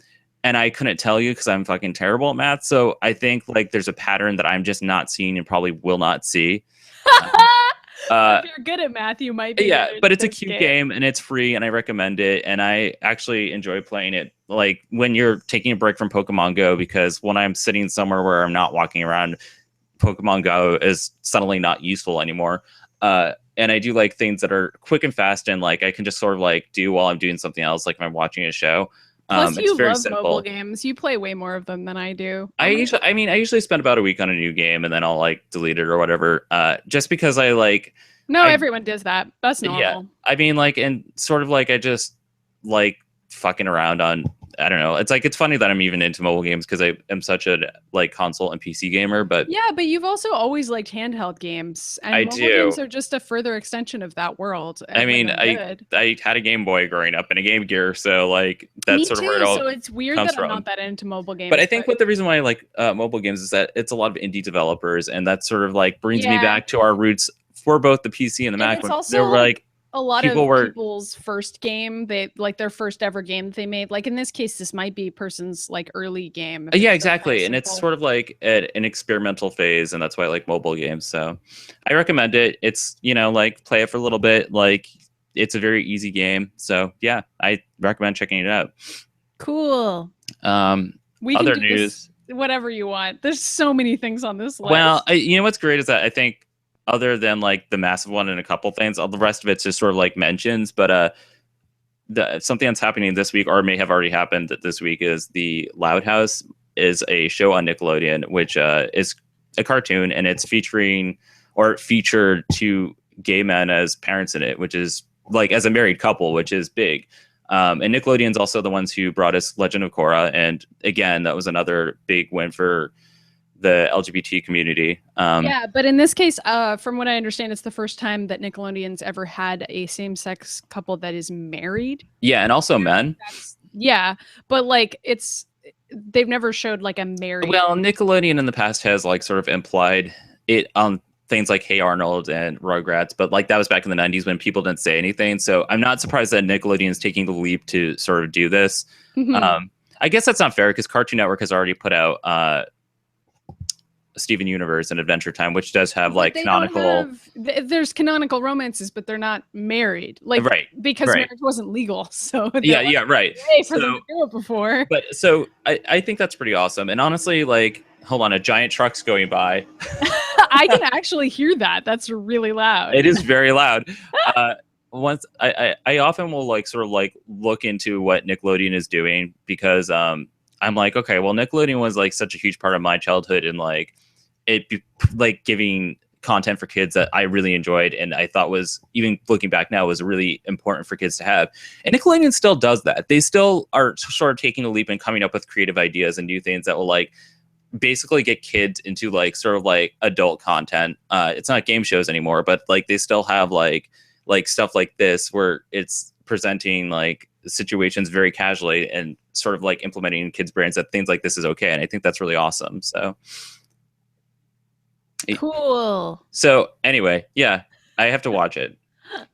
And I couldn't tell you because I'm fucking terrible at math. So I think like there's a pattern that I'm just not seeing and probably will not see. If you're good at math, you might be. Yeah, but it's a cute game and it's free and I recommend it. And I actually enjoy playing it like when you're taking a break from Pokemon Go, because when I'm sitting somewhere where I'm not walking around, Pokemon Go is suddenly not useful anymore. And I do like things that are quick and fast and like I can just sort of like do while I'm doing something else, like if I'm watching a show. Plus, you love simple. mobile games. You play way more of them than I do. I usually spend about a week on a new game and then I'll like delete it or whatever. Just because I like. Everyone does that. That's normal. Yeah, I mean, like, and sort of like I just like fucking around on. I don't know. It's like it's funny that I'm even into mobile games because I am such a like console and PC gamer. But yeah, but you've also always liked handheld games, and mobile games are just a further extension of that world. I mean, I had a Game Boy growing up and a Game Gear, so like that's sort of where it all. So it's weird that I'm not that into mobile games. But I think what the reason why I like mobile games is that it's a lot of indie developers, and that sort of like brings me back to our roots for both the PC and the Mac. It's also like a lot of people's first game, they like their first ever game they made. Like in this case, this might be person's like early game. Yeah, exactly. And it's sort of like an experimental phase, and that's why I like mobile games. So I recommend it. It's, you know, like play it for a little bit. Like it's a very easy game. So yeah, I recommend checking it out. Cool. We other can do news, whatever you want. There's so many things on this list. Well, you know what's great is that I think other than like the massive one and a couple things, all the rest of it's just sort of like mentions. But something that's happening this week, or may have already happened this week, is the Loud House is a show on Nickelodeon, which is a cartoon, and it's featured two gay men as parents in it, which is like as a married couple, which is big. And Nickelodeon's also the ones who brought us Legend of Korra, and again, that was another big win for the LGBT community. Yeah, but in this case, from what I understand, it's the first time that Nickelodeon's ever had a same-sex couple that is married. Yeah, and also men. Yeah, but like they've never showed like a married. Well, Nickelodeon in the past has like sort of implied it on things like Hey Arnold and Rugrats, but like that was back in the 90s when people didn't say anything. So I'm not surprised that Nickelodeon is taking the leap to sort of do this. Mm-hmm. I guess that's not fair because Cartoon Network has already put out Steven Universe and Adventure Time, which does have like canonical. There's canonical romances, but they're not married, like because marriage wasn't legal. So right. For them to do it before. But so I think that's pretty awesome. And honestly, like, hold on, a giant truck's going by. I can actually hear that. That's really loud. It is very loud. Once I often will like sort of like look into what Nickelodeon is doing because I'm like, okay, well, Nickelodeon was like such a huge part of my childhood and like it like giving content for kids that I really enjoyed and I thought was, even looking back now, was really important for kids to have. And Nickelodeon still does that. They still are sort of taking a leap and coming up with creative ideas and new things that will like basically get kids into like sort of like adult content. It's not game shows anymore, but like they still have like stuff like this where it's presenting like situations very casually and sort of like implementing in kids' brains that things like this is okay. And I think that's really awesome. So cool. So anyway, yeah, I have to watch it.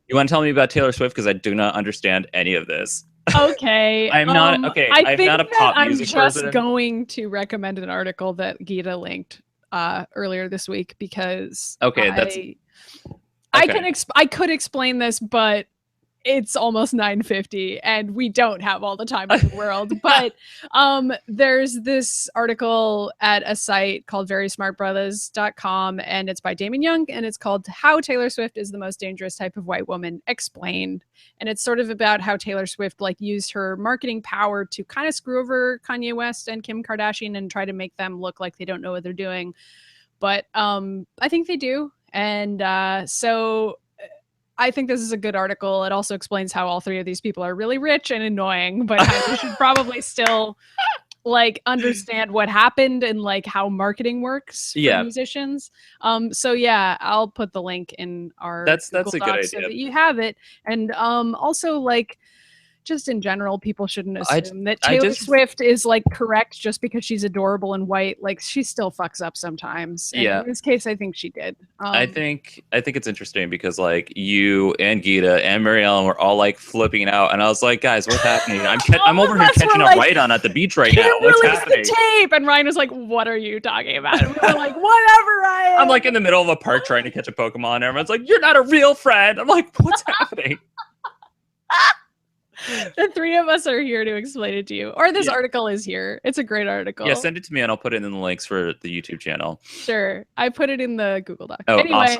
You want to tell me about Taylor Swift? Because I do not understand any of this. Okay. I'm not okay. I'm not a pop music person. I'm just going to recommend an article that Gita linked earlier this week because I could explain this, but it's almost 9:50 and we don't have all the time in the world. But there's this article at a site called verysmartbrothers.com and it's by Damon Young and it's called How Taylor Swift is the Most Dangerous Type of White Woman Explained. And it's sort of about how Taylor Swift like used her marketing power to kind of screw over Kanye West and Kim Kardashian and try to make them look like they don't know what they're doing. But I think they do. And so I think this is a good article. It also explains how all three of these people are really rich and annoying, but how we should probably still like understand what happened and like how marketing works for musicians. So yeah, I'll put the link in our that's Google a good Docs idea so that you have it. And also like just in general, people shouldn't I assume that Taylor Swift is like correct just because she's adorable and white. Like she still fucks up sometimes. And in this case, I think she did. I think it's interesting because like you and Gita and Mary Ellen were all like flipping out, and I was like, guys, what's happening? I'm over here catching a ride-on at the beach right now. What's happening? The tape. And Ryan was like, what are you talking about? And we were like, whatever, Ryan. I'm like in the middle of a park trying to catch a Pokemon, and everyone's like, you're not a real friend. I'm like, what's happening? The three of us are here to explain it to you. Or this article is here. It's a great article. Yeah, send it to me and I'll put it in the links for the YouTube channel. Sure. I put it in the Google Doc. Oh, anyway,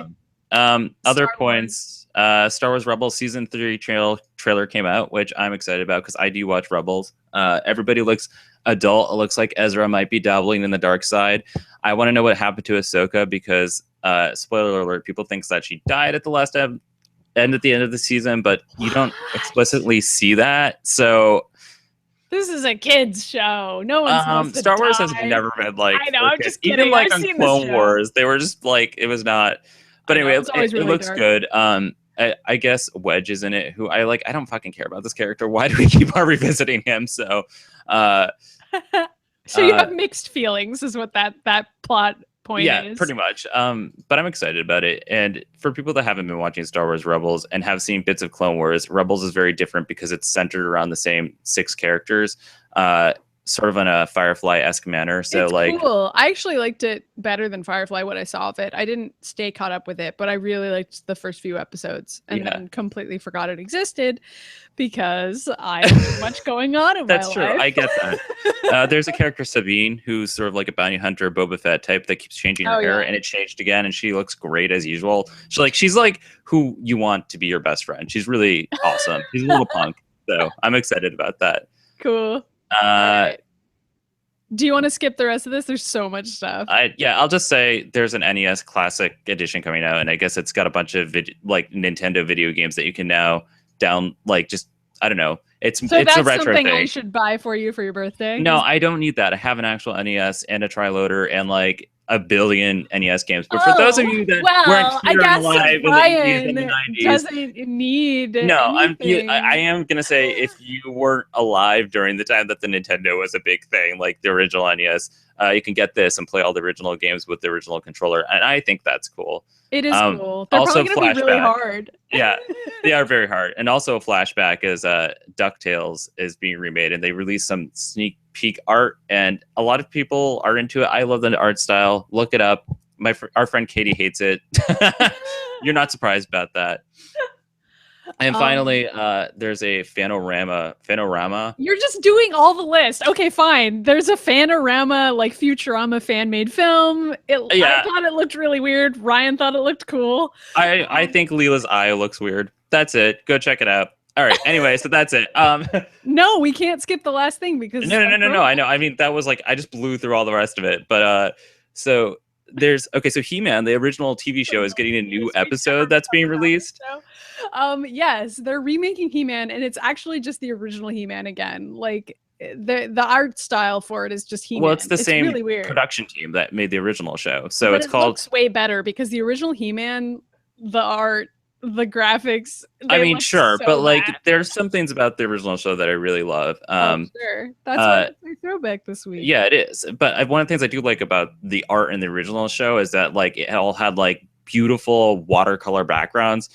awesome. Other points. Star Wars Rebels Season 3 trailer came out, which I'm excited about because I do watch Rebels. Everybody looks adult. It looks like Ezra might be dabbling in the dark side. I want to know what happened to Ahsoka because, spoiler alert, people think that she died at the last end at the end of the season, but you don't explicitly see that. So this is a kids show. No one's Star Wars has never been like, I know, I'm just kidding. Even like on Clone Wars, they were just like, it was not. But anyway, it looks good. I guess Wedge is in it, who I like. I don't fucking care about this character. Why do we keep on revisiting him? So so you have mixed feelings, is what that plot point is. Yeah, pretty much. But I'm excited about it. And for people that haven't been watching Star Wars Rebels and have seen bits of Clone Wars, Rebels is very different because it's centered around the same 6 characters. Sort of in a Firefly-esque manner. So it's like cool. I actually liked it better than Firefly, what I saw of it. I didn't stay caught up with it, but I really liked the first few episodes and then completely forgot it existed because I have too much going on in my life. That's true. I get that. There's a character, Sabine, who's sort of like a bounty hunter, Boba Fett type that keeps changing her hair, and it changed again, and she looks great as usual. She's like who you want to be your best friend. She's really awesome. She's a little punk. So I'm excited about that. Cool. Right. Do you want to skip the rest of this? There's so much stuff. I'll just say there's an NES Classic Edition coming out, and I guess it's got a bunch of Nintendo video games that you can now I don't know. It's a retro something thing. I should buy for you for your birthday. No, I don't need that. I have an actual NES and a triloader and like a billion NES games. But for those of you that weren't here alive in the 90s, doesn't need. No, anything. I am gonna say if you weren't alive during the time that the Nintendo was a big thing, like the original NES, you can get this and play all the original games with the original controller, and I think that's cool. It is cool. They're also probably going to be really hard. Yeah, they are very hard. And also a flashback is DuckTales is being remade, and they released some sneak peek art, and a lot of people are into it. I love the art style. Look it up. Our friend Katie hates it. You're not surprised about that. And finally, there's a Fan-O-Rama. You're just doing all the list. Okay, fine. There's a Fan-O-Rama, like Futurama fan-made film. I thought it looked really weird. Ryan thought it looked cool. I think Leela's eye looks weird. That's it. Go check it out. All right. Anyway, so that's it. No, we can't skip the last thing because no. I know. I mean, that was like I just blew through all the rest of it. But so He-Man, the original TV show, is getting a new episode that's being released. Yes, they're remaking He-Man, and it's actually just the original He-Man again. Like the art style for it is just He-Man. Well, it's the same really weird production team that made the original show, so it looks way better because the original He-Man, the art, the graphics. I mean, sure, so but like, there's some things about the original show that I really love. Sure, that's why it's my throwback this week. Yeah, it is. But one of the things I do like about the art in the original show is that like it all had like beautiful watercolor backgrounds.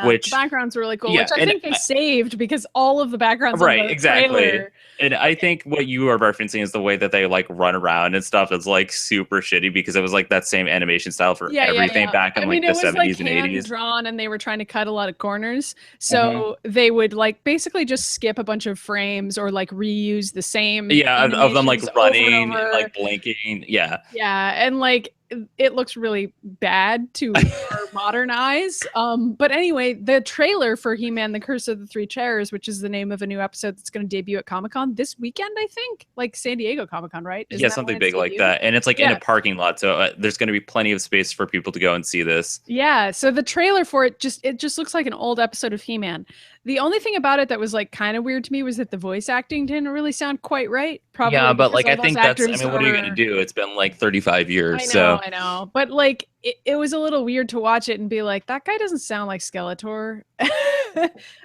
Which the backgrounds were really cool, which I think they saved because all of the backgrounds exactly. Trailer, and I think what you are referencing is the way that they like run around and stuff is like super shitty because it was like that same animation style for everything back in like the 70s and 80s. Drawn, and they were trying to cut a lot of corners, so they would like basically just skip a bunch of frames or like reuse the same of them like running and like blinking and like it looks really bad to our modern eyes. But anyway, the trailer for He-Man, The Curse of the Three Chairs, which is the name of a new episode that's going to debut at Comic-Con this weekend, I think, like San Diego Comic-Con, right? Something big like that. And it's like in a parking lot. So there's going to be plenty of space for people to go and see this. Yeah. So the trailer for it just looks like an old episode of He-Man. The only thing about it that was like kind of weird to me was that the voice acting didn't really sound quite right. Probably. Yeah, but like I think what are you going to do? It's been like 35 years. I know. But like it was a little weird to watch it and be like, that guy doesn't sound like Skeletor.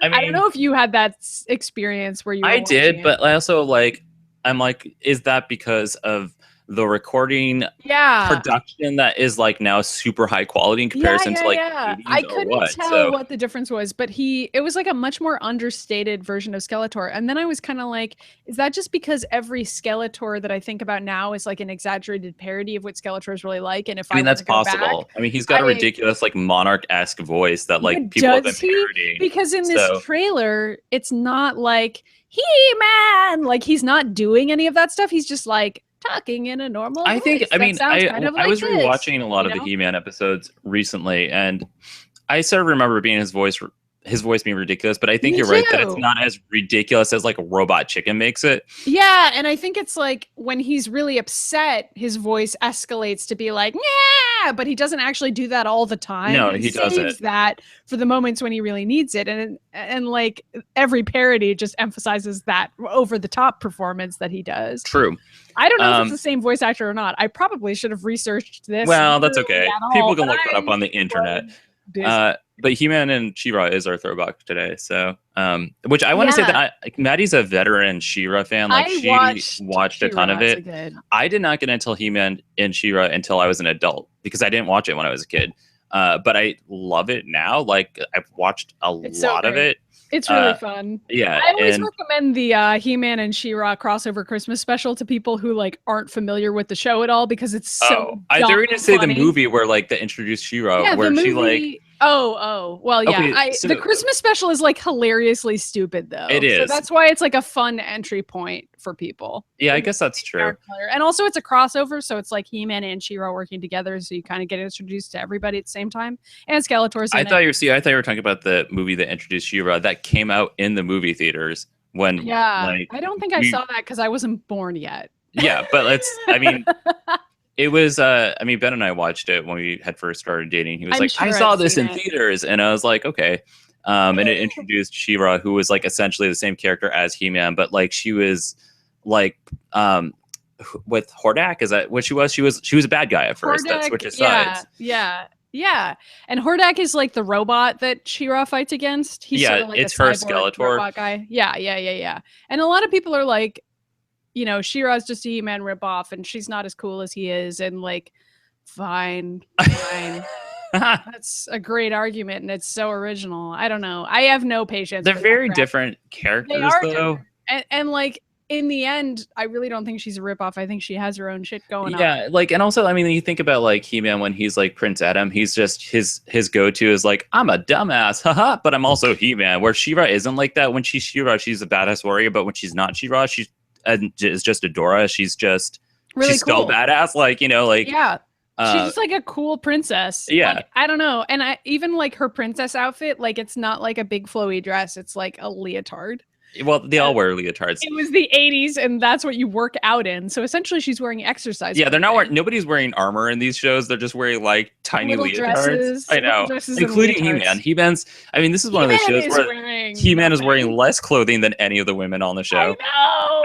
I don't know if you had that experience where you were I did, it. but I also like, I'm like, is that because of the recording production that is like now super high quality in comparison to like 80s I or couldn't what? tell what the difference was, but it was like a much more understated version of Skeletor. And then I was kind of like, is that just because every Skeletor that I think about now is like an exaggerated parody of what Skeletor is really like? And if I mean, that's possible. Back, I mean, he's got a ridiculous like monarch-esque voice that like people have been parodying. Because in this trailer, it's not like He-Man, like he's not doing any of that stuff. He's just like talking in a normal voice. I was rewatching a lot of the He-Man episodes recently, and I sort of remember his voice being ridiculous, but I think you're right that it's not as ridiculous as like a Robot Chicken makes it. Yeah, and I think it's like when he's really upset, his voice escalates to be like, yeah, but he doesn't actually do that all the time. No, he doesn't. Saves that for the moments when he really needs it. And like every parody just emphasizes that over the top performance that he does. True. I don't know if it's the same voice actor or not. I probably should have researched this. Well, that's okay. People can look that up on the internet. But He-Man and She-Ra is our throwback today. So, which I want to say that Maddie's a veteran She-Ra fan. Like she watched a ton of it. I did not get into He-Man and She-Ra until I was an adult because I didn't watch it when I was a kid. But I love it now. Like I've watched a lot of it. It's really fun. Yeah. I always recommend the He-Man and She-Ra crossover Christmas special to people who like aren't familiar with the show at all because it's so I thought you were going to say the movie where like they introduced She-Ra where she like well, yeah. Okay, the Christmas special is like hilariously stupid though. It is. So that's why it's like a fun entry point for people. Yeah, I guess that's true. And also it's a crossover, so it's like He-Man and She-Ra working together, so you kind of get introduced to everybody at the same time. And Skeletor's in I thought you were talking about the movie that introduced She-Ra that came out in the movie theaters when I don't think I saw that because I wasn't born yet. Yeah, but it was, Ben and I watched it when we had first started dating. He was I saw this in theaters. And I was like, okay. And it introduced She-Ra, who was like essentially the same character as He-Man, but like she was like, with Hordak, is that what she was? She was a bad guy at first. Hordak, that switches sides. Yeah. And Hordak is like the robot that She-Ra fights against. He's sort of like it's her Skeletor robot guy. Yeah. And a lot of people are like, She-Ra's just a He-Man ripoff and she's not as cool as he is. And like, fine. That's a great argument and it's so original. I don't know. I have no patience. They're very different characters though. And like, in the end, I really don't think she's a ripoff. I think she has her own shit going on. Yeah, like, and also, I mean, you think about like He-Man when he's like Prince Adam, he's just his go-to is like, I'm a dumbass, haha, but I'm also He-Man. Where She-Ra isn't like that. When she's She-Ra, she's a badass warrior, but when she's not She-Ra, she's just Adora. She's just really she's cool. Still badass, like yeah. She's just like a cool princess. Yeah. Like, I don't know. And I even like her princess outfit, like it's not like a big flowy dress. It's like a leotard. Well, they all wear leotards. It was the 80s, and that's what you work out in. So essentially, she's wearing exercise. Yeah, they're not wearing. Nobody's wearing armor in these shows. They're just wearing like tiny leotards. Dresses, I know, including He-Man. He-Man's. I mean, this is one of the shows where He-Man is wearing less clothing than any of the women on the show. I know.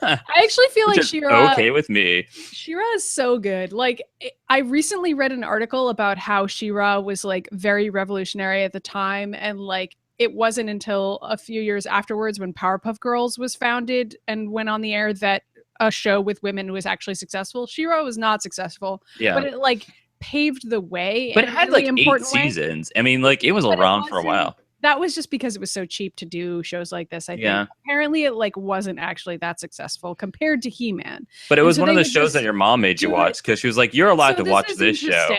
I actually feel like She-Ra. Okay with me. She-Ra is so good. Like, I recently read an article about how She-Ra was like very revolutionary at the time, and like. It wasn't until a few years afterwards when Powerpuff Girls was founded and went on the air that a show with women was actually successful. She-Ra was not successful, but it like paved the way. But it had like 8 seasons. I mean, like it was around for a while. That was just because it was so cheap to do shows like this. I think apparently it like wasn't actually that successful compared to He-Man. But it was one of the shows that your mom made you watch because she was like, "You're allowed to watch this show."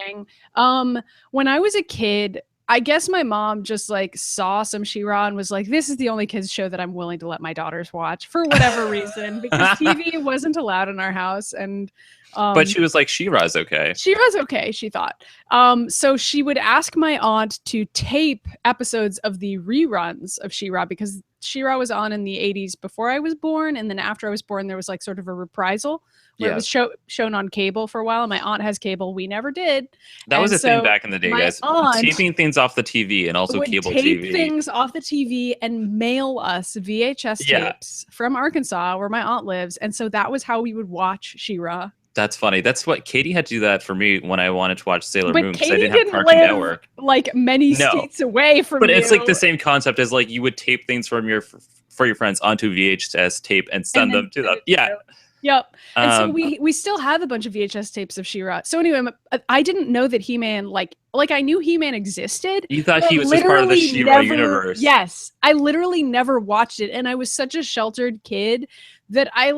When I was a kid. I guess my mom just like saw some She-Ra and was like, this is the only kids show that I'm willing to let my daughters watch for whatever reason, because TV wasn't allowed in our house. And but she was like, She-Ra's okay. She-Ra's okay, she thought. So she would ask my aunt to tape episodes of the reruns of She-Ra because She-Ra was on in the 80s before I was born. And then after I was born, there was like sort of a reprisal. Where it was shown on cable for a while. My aunt has cable. We never did. That was a thing back in the day, guys. Taping things off the TV and also cable tape TV. Things off the TV and mail us VHS tapes from Arkansas, where my aunt lives. And so that was how we would watch She-Ra. That's funny. That's what Katie had to do that for me when I wanted to watch Sailor Moon because I Katie didn't have Cartoon Network. Like many states away from but you. It's like the same concept as like you would tape things from for your friends onto VHS tape and send them to them. Yeah. Yep. And so we still have a bunch of VHS tapes of She-Ra. So anyway, I didn't know that He-Man like I knew He-Man existed. You thought he was just part of the She-Ra universe. Yes. I literally never watched it, and I was such a sheltered kid that I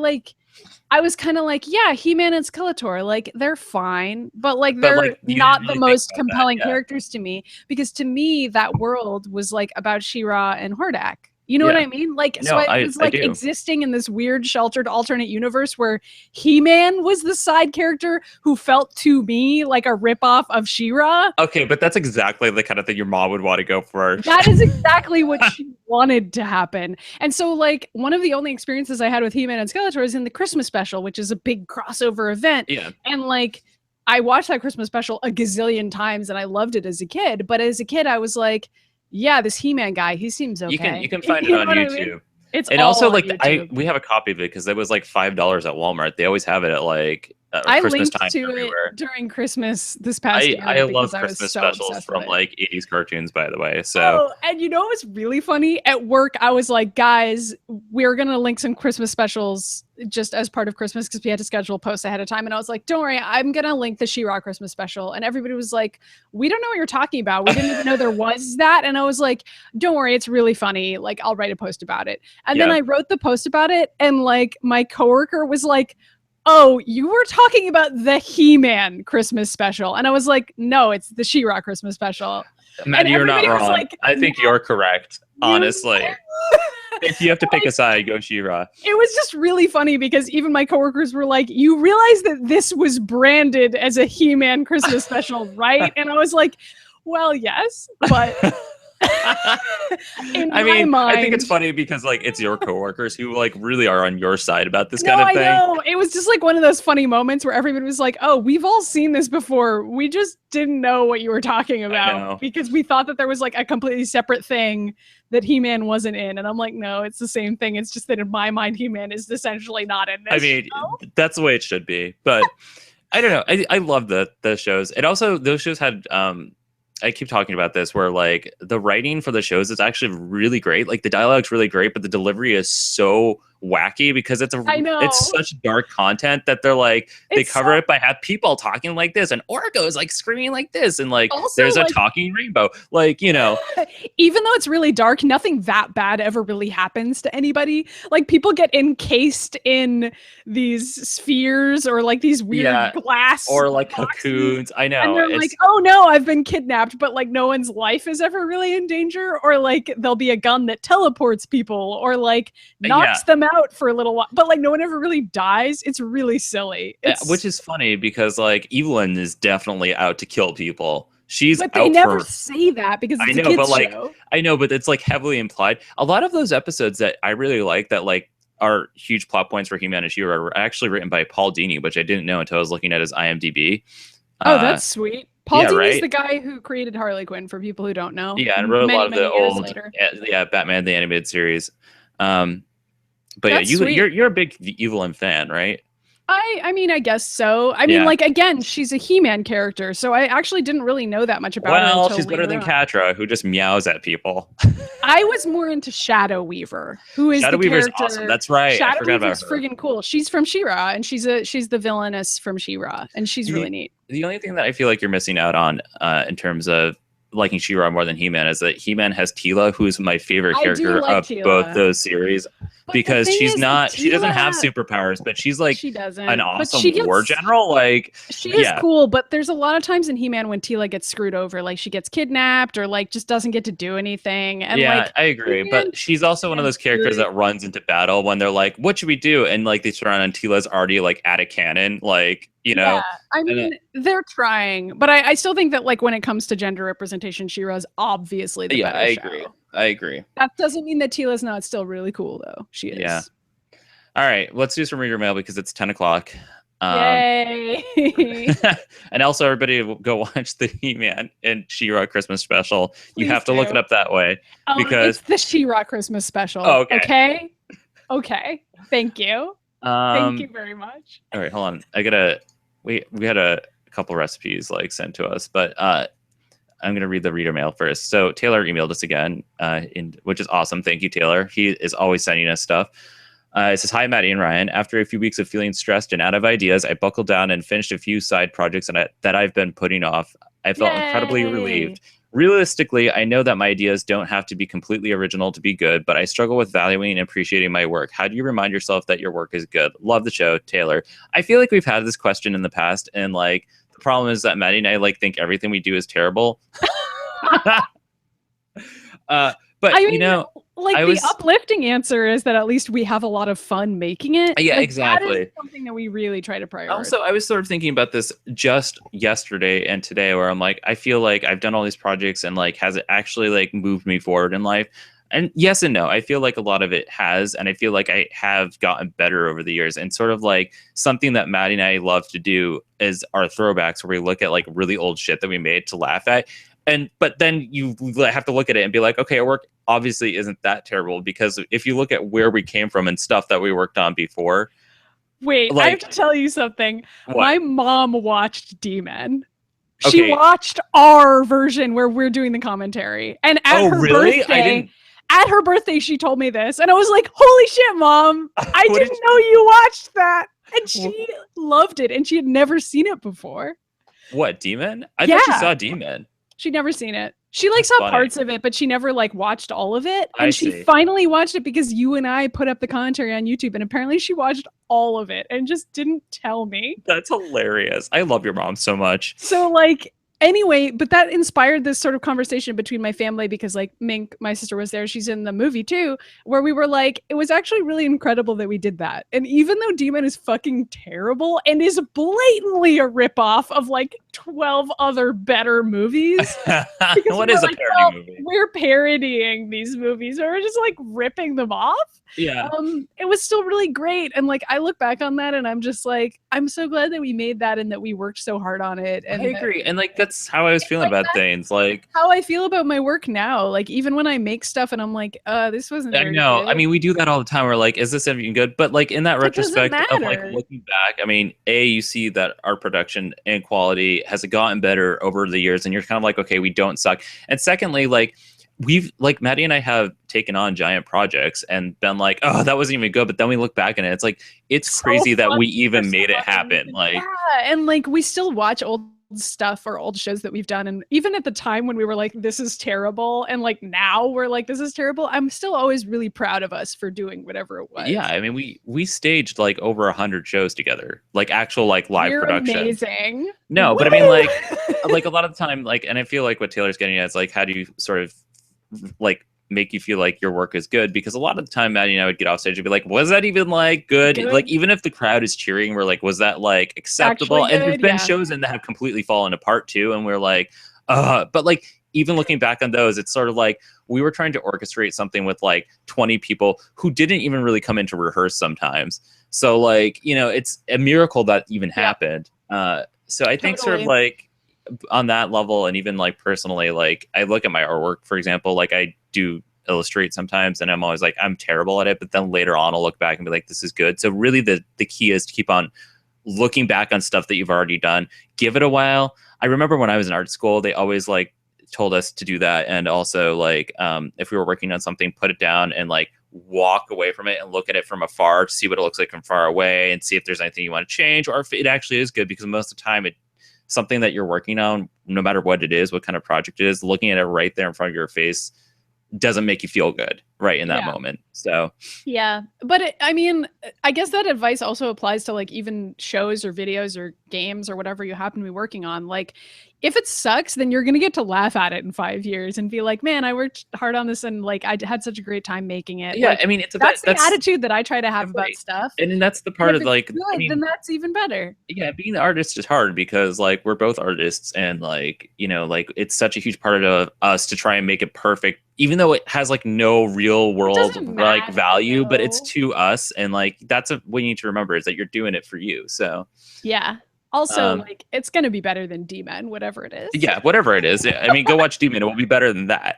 was kind of like, yeah, He-Man and Skeletor, like they're fine, but they're not the most compelling characters to me, because to me that world was like about She-Ra and Hordak. You know what I mean? So I was existing in this weird sheltered alternate universe where He-Man was the side character who felt to me like a ripoff of She-Ra. Okay, but that's exactly the kind of thing your mom would want to go for. That is exactly what she wanted to happen. And so one of the only experiences I had with He-Man and Skeletor is in the Christmas special, which is a big crossover event. Yeah. And I watched that Christmas special a gazillion times and I loved it as a kid. But as a kid, I was like, yeah, this He-Man guy, he seems okay. You can find it on YouTube. I mean? It's and also we have a copy of it because it was like $5 at Walmart. They always have it at I Christmas linked time to everywhere. It during Christmas this past year. I love Christmas specials from 80s cartoons, by the way. So and you know what was really funny? At work, I was like, guys, we're gonna link some Christmas specials just as part of Christmas because we had to schedule posts ahead of time. And I was like, don't worry, I'm gonna link the She-Ra Christmas special. And everybody was like, we don't know what you're talking about. We didn't even know there was that. And I was like, don't worry, it's really funny. Like, I'll write a post about it. And then I wrote the post about it, and my coworker was like, oh, you were talking about the He-Man Christmas special. And I was like, no, it's the She-Ra Christmas special. Maddie, you're not wrong. I think you're correct, honestly. If you have to pick a side, go She-Ra. It was just really funny because even my coworkers were like, you realize that this was branded as a He-Man Christmas special, right? And I was like, well, yes, but... I think it's funny because it's your coworkers who really are on your side about this kind of thing. I know. It was just one of those funny moments where everybody was like, oh, we've all seen this before. We just didn't know what you were talking about because we thought that there was a completely separate thing that He-Man wasn't in. And I'm like, no, it's the same thing. It's just that in my mind, He-Man is essentially not in this. I mean, that's the way it should be. But I don't know. I love the shows. And also those shows had I keep talking about this where the writing for the shows is actually really great. The dialogue's really great, but the delivery is so wacky because it's such dark content that they're they cover it by people talking like this and Orgo's screaming like this and also, there's a talking rainbow. Even though it's really dark, nothing that bad ever really happens to anybody. People get encased in these spheres or these weird glass or cocoons. I know. And they're like, oh no, I've been kidnapped, but no one's life is ever really in danger. Or there'll be a gun that teleports people or knocks them out for a little while, but no one ever really dies. It's really silly. Which is funny because Evelyn is definitely out to kill people. But they never say that because it's a kids show. I know, but it's heavily implied. A lot of those episodes that I really like that are huge plot points for He-Man and She-Ra were actually written by Paul Dini, which I didn't know until I was looking at his IMDb. Oh, that's sweet. Paul Dini's the guy who created Harley Quinn, for people who don't know. Yeah, and wrote a lot of the old Batman the Animated Series. But you're a big Evelyn fan, right? I mean, I guess so. I mean, again, she's a He-Man character, so I actually didn't really know that much about her. Well, she's better than Catra, who just meows at people. I was more into Shadow Weaver, who is Shadow Weaver's awesome. That's right. Shadow Weaver's friggin' cool. She's from She-Ra, and she's the villainess from She-Ra, and she's really neat. The only thing that I feel like you're missing out on, in terms of liking She-Ra more than He-Man, is that He-Man has Teela, who's my favorite character of Teela. Both those series. But because she doesn't have superpowers, but she's she doesn't. An awesome war general. She is cool, but there's a lot of times in He-Man when Teela gets screwed over, she gets kidnapped or just doesn't get to do anything. And I agree. He-Man, but she's also one of those characters that runs into battle when they're like, what should we do? And they turn around and Teela's already at a cannon, Yeah, I mean, they're trying, but I still think that when it comes to gender representation, She-Ra's obviously the better show. I agree. That doesn't mean that Teela's not still really cool, though. She is. Yeah. All right, let's do some reader mail because it's 10 o'clock. Yay! And also, everybody go watch the He-Man and She-Ra Christmas special. Please have to look it up that way because it's the She-Ra Christmas special. Oh, okay. Okay. Thank you. Thank you very much. All right, hold on. We had a couple recipes like sent to us, but I'm gonna read the reader mail first. So Taylor emailed us again, which is awesome. Thank you, Taylor. He is always sending us stuff. It says, "Hi, Maddy and Ryan. After a few weeks of feeling stressed and out of ideas, I buckled down and finished a few side projects that I've been putting off. I felt incredibly relieved. Realistically, I know that my ideas don't have to be completely original to be good, but I struggle with valuing and appreciating my work. How do you remind yourself that your work is good? Love the show, Taylor." I feel like we've had this question in the past, and like the problem is that Maddy and I like think everything we do is terrible. But I mean, the uplifting answer is that at least we have a lot of fun making it. Yeah, like, exactly. That is something that we really try to prioritize. Also, I was sort of thinking about this just yesterday and today, where I'm like, I feel like I've done all these projects, and like, has it actually like moved me forward in life? And yes and no. I feel like a lot of it has, and I feel like I have gotten better over the years. And sort of like something that Maddy and I love to do is our throwbacks, where we look at like really old shit that we made to laugh at. But then you have to look at it and be like, okay, our work obviously isn't that terrible, because if you look at where we came from and stuff that we worked on before. Wait, like, I have to tell you something. What? My mom watched D-Men. She watched our version where we're doing the commentary. And at her birthday, she told me this. And I was like, holy shit, Mom. I didn't know you watched that. And she loved it. And she had never seen it before. What, D-Men? I thought she saw D-Men. She'd never seen it. She like saw parts of it, but she never like watched all of it. And she finally watched it because you and I put up the commentary on YouTube, and apparently she watched all of it and just didn't tell me. That's hilarious. I love your mom so much. So like, anyway, but that inspired this sort of conversation between my family, because like Mink, my sister, was there. She's in the movie too, where we were like, it was actually really incredible that we did that. And even though Demon is fucking terrible and is blatantly a ripoff of like 12 other better movies. What is a parody movie? We're parodying these movies, or we're just like ripping them off. Yeah. It was still really great. And like, I look back on that and I'm just like, I'm so glad that we made that and that we worked so hard on it. And I agree. And like, that's how I was feeling about things. Like how I feel about my work now. Like, even when I make stuff and I'm like, this wasn't very good. I mean, we do that all the time. We're like, is this even good? But like, in that retrospect of like looking back, I mean, you see that our production and quality has gotten better over the years, and you're kind of like, okay, we don't suck. And secondly, like, we've like Maddy and I have taken on giant projects and been like, oh, that wasn't even good. But then we look back and it's like, it's so crazy that we even made it happen. Like, yeah, and like, we still watch old stuff or old shows that we've done, and even at the time when we were like, this is terrible, and like now we're like, this is terrible, I'm still always really proud of us for doing whatever it was. Yeah, I mean, we staged like over 100 shows together, like actual like live production. Amazing. No, but I mean, like a lot of the time, like, and I feel like what Taylor's getting at is like, how do you sort of like make you feel like your work is good? Because a lot of the time Maddy and I would get off stage and be like, was that even like good? Like, even if the crowd is cheering, we're like, was that like acceptable? And there's been shows in that have completely fallen apart too, and we're like, but like, even looking back on those, it's sort of like we were trying to orchestrate something with like 20 people who didn't even really come in to rehearse sometimes. So like, you know, it's a miracle that even happened. So I think sort of like on that level, and even like personally, like I look at my artwork, for example, like I do illustrate sometimes, and I'm always like, I'm terrible at it, but then later on I'll look back and be like, this is good. So really the key is to keep on looking back on stuff that you've already done. Give it a while. I remember when I was in art school, they always like told us to do that. And also like, if we were working on something, put it down and like walk away from it and look at it from afar to see what it looks like from far away, and see if there's anything you want to change, or if it actually is good. Because most of the time, something that you're working on, no matter what it is, what kind of project it is, looking at it right there in front of your face doesn't make you feel good right in that moment. So yeah, but I mean, I guess that advice also applies to like even shows or videos or games or whatever you happen to be working on. Like, if it sucks, then you're gonna get to laugh at it in 5 years and be like, man, I worked hard on this and like I had such a great time making it. Yeah, like, I mean, that's the attitude that I try to have about stuff. And that's the part of like, good, I mean, then that's even better. Yeah, being an artist is hard because like we're both artists, and like, you know, like it's such a huge part of us to try and make it perfect, even though it has like no real world like value, but it's to us. And like, that's what you need to remember, is that you're doing it for you. So yeah. Also, like, it's going to be better than D-Men, whatever it is. Yeah, whatever it is. I mean, go watch D-Men. It will be better than that.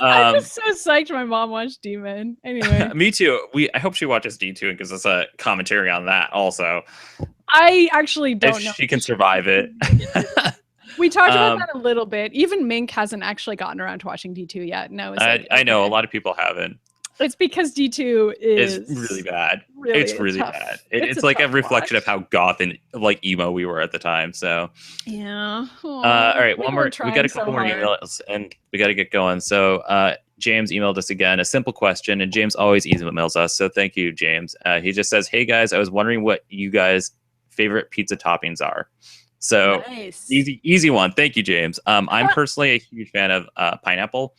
I'm just so psyched my mom watched D-Men. Anyway. Me too. I hope she watches D2 and gives us a commentary on that also. I actually don't know. She can survive it. We talked about that a little bit. Even Mink hasn't actually gotten around to watching D2 yet. No, I know a lot of people haven't. It's because D2 is really bad. Really it's really bad. It's like a reflection of how goth and like emo we were at the time. So yeah. All right, one more. We got a couple more emails, and we got to get going. So James emailed us again, a simple question, and James always emails us. So thank you, James. He just says, "Hey guys, I was wondering what you guys' favorite pizza toppings are." So nice. easy one. Thank you, James. I'm personally a huge fan of pineapple.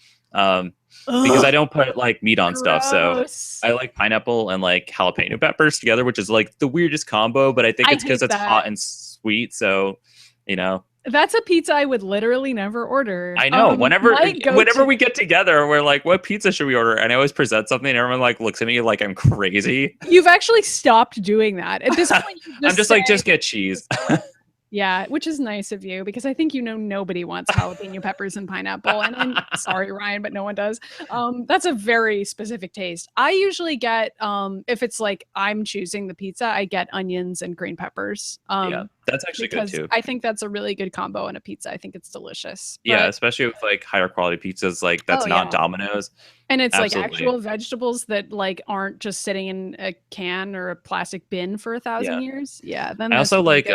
Because I don't put like meat on stuff, so I like pineapple and like jalapeno peppers together, which is like the weirdest combo, but I think it's because it's hot and sweet, so you know. That's a pizza I would literally never order. I know. Whenever we get together, we're like, what pizza should we order? And I always present something and everyone like looks at me like I'm crazy. You've actually stopped doing that. At this point, I'm just like, just get cheese. Yeah, which is nice of you because I think nobody wants jalapeno peppers and pineapple. And sorry, Ryan, but no one does. That's a very specific taste. I usually get if it's like I'm choosing the pizza, I get onions and green peppers. Yeah, that's actually good too. I think that's a really good combo in a pizza. I think it's delicious. Yeah, especially with like higher quality pizzas, like that's not Domino's. And it's like actual vegetables that like aren't just sitting in a can or a plastic bin for 1,000 years. Yeah. Then I also like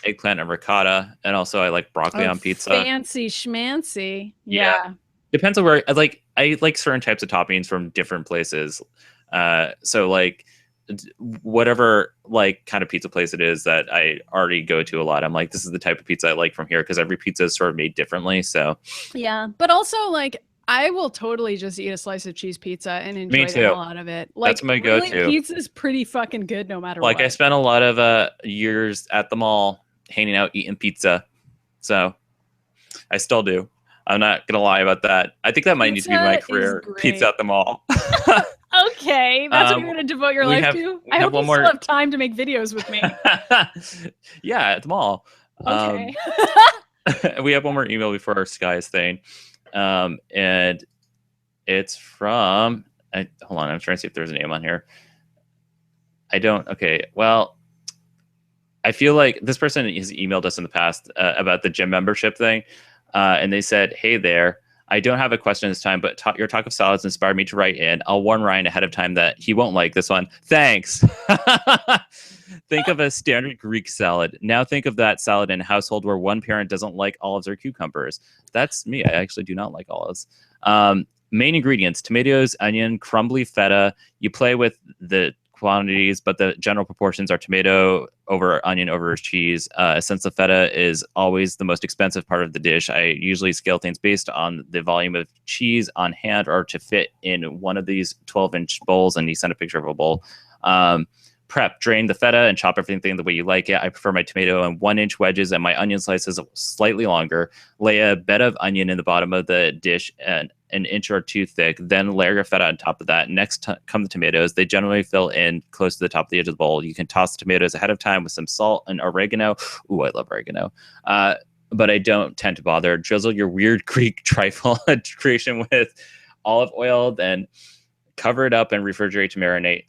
eggplant and ricotta, and also I like broccoli on pizza. Fancy schmancy. Yeah. Depends on where I like certain types of toppings from different places. So like whatever like kind of pizza place it is that I already go to a lot, I'm like, this is the type of pizza I like from here, because every pizza is sort of made differently. So yeah, but also like I will totally just eat a slice of cheese pizza and enjoy the hell out of it. Like, that's my go-to. Pizza's pretty fucking good no matter what. Like I spent a lot of years at the mall hanging out eating pizza, so I still do. I'm not gonna lie about that. I think that might need to be my career. Pizza at the mall. Okay, that's what you're gonna devote your life to. I hope you still have time to make videos with me. Yeah, at the mall. Okay. We have one more email before our Skye's thing. And it's from hold on, I'm trying to see if there's a name on here. Okay, well, I feel like this person has emailed us in the past about the gym membership thing, and they said, hey there, I don't have a question this time, but your talk of salads inspired me to write in. I'll warn Ryan ahead of time that he won't like this one. Thanks. Think of a standard Greek salad. Now think of that salad in a household where one parent doesn't like olives or cucumbers. That's me. I actually do not like olives. Main ingredients: tomatoes, onion, crumbly feta. You play with the quantities, but the general proportions are tomato over onion over cheese. Since the feta is always the most expensive part of the dish, I usually scale things based on the volume of cheese on hand or to fit in one of these 12-inch bowls. And you send a picture of a bowl. Prep: drain the feta and chop everything the way you like it. I prefer my tomato in 1-inch wedges and my onion slices slightly longer. Lay a bed of onion in the bottom of the dish and an inch or two thick. Then layer your feta on top of that. Next come the tomatoes. They generally fill in close to the top of the edge of the bowl. You can toss the tomatoes ahead of time with some salt and oregano. Ooh, I love oregano. But I don't tend to bother. Drizzle your weird Greek trifle creation with olive oil, then cover it up and refrigerate to marinate.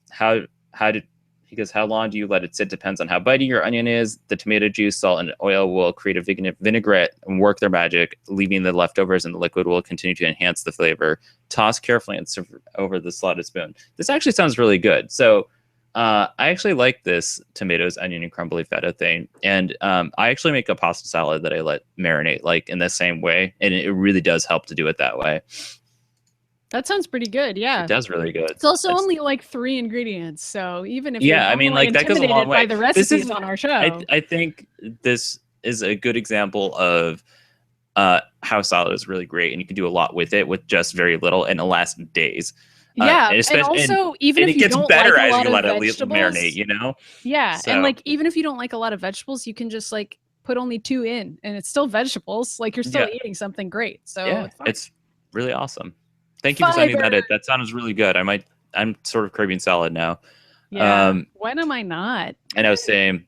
Because how long do you let it sit depends on how bitey your onion is. The tomato juice, salt, and oil will create a vinaigrette and work their magic. Leaving the leftovers in the liquid will continue to enhance the flavor. Toss carefully and serve over the slotted spoon. This actually sounds really good. So I actually like this tomatoes, onion, and crumbly feta thing. And I actually make a pasta salad that I let marinate like in the same way. And it really does help to do it that way. That sounds pretty good. Yeah, it does really good. It's also only like 3 ingredients, so even if I mean, like that goes a long way. By the recipes on our show, I think this is a good example of how salad is really great, and you can do a lot with it with just very little, and it lasts days. Yeah, and also even if you don't like a lot of vegetables, marinate, you know. Yeah, so, and like even if you don't like a lot of vegetables, you can just like put only 2 in, and it's still vegetables. Like you're still eating something great. So it's really awesome. Thank you for sending that in. That sounds really good. I'm sort of craving salad now. Yeah. When am I not? I know, same.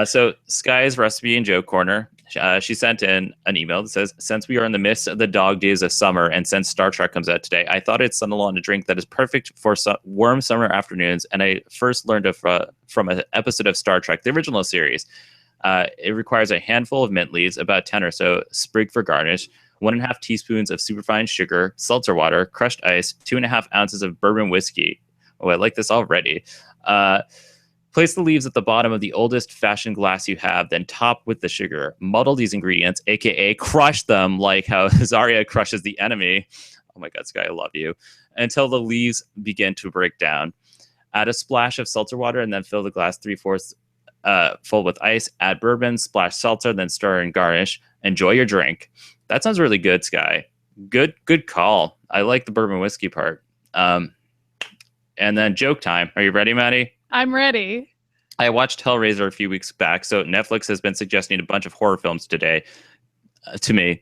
So Skye's recipe and joke corner. She sent in an email that says, since we are in the midst of the dog days of summer and since Star Trek comes out today, I thought I'd send along a drink that is perfect for warm summer afternoons. And I first learned from an episode of Star Trek, the original series. It requires a handful of mint leaves, about 10 or so, sprig for garnish, 1.5 teaspoons of superfine sugar, seltzer water, crushed ice, 2.5 ounces of bourbon whiskey. Oh, I like this already. Place the leaves at the bottom of the oldest fashioned glass you have, then top with the sugar. Muddle these ingredients, aka crush them like how Zarya crushes the enemy. Oh my God, Skye, I love you. Until the leaves begin to break down. Add a splash of seltzer water and then fill the glass 3/4 full with ice. Add bourbon, splash seltzer, then stir and garnish. Enjoy your drink. That sounds really good, Skye. Good call. I like the bourbon whiskey part. And then joke time. Are you ready, Maddy? I'm ready. I watched Hellraiser a few weeks back, so Netflix has been suggesting a bunch of horror films today to me.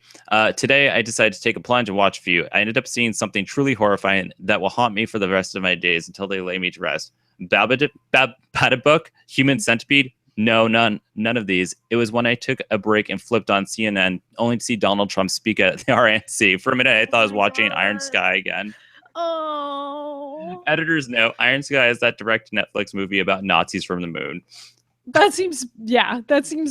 Today, I decided to take a plunge and watch a few. I ended up seeing something truly horrifying that will haunt me for the rest of my days until they lay me to rest. Babadook, Human Centipede? No, none of these. It was when I took a break and flipped on CNN, only to see Donald Trump speak at the RNC. For a minute, I thought I was watching Iron Sky again. Oh. Editor's note, Iron Sky is that direct Netflix movie about Nazis from the moon. That seems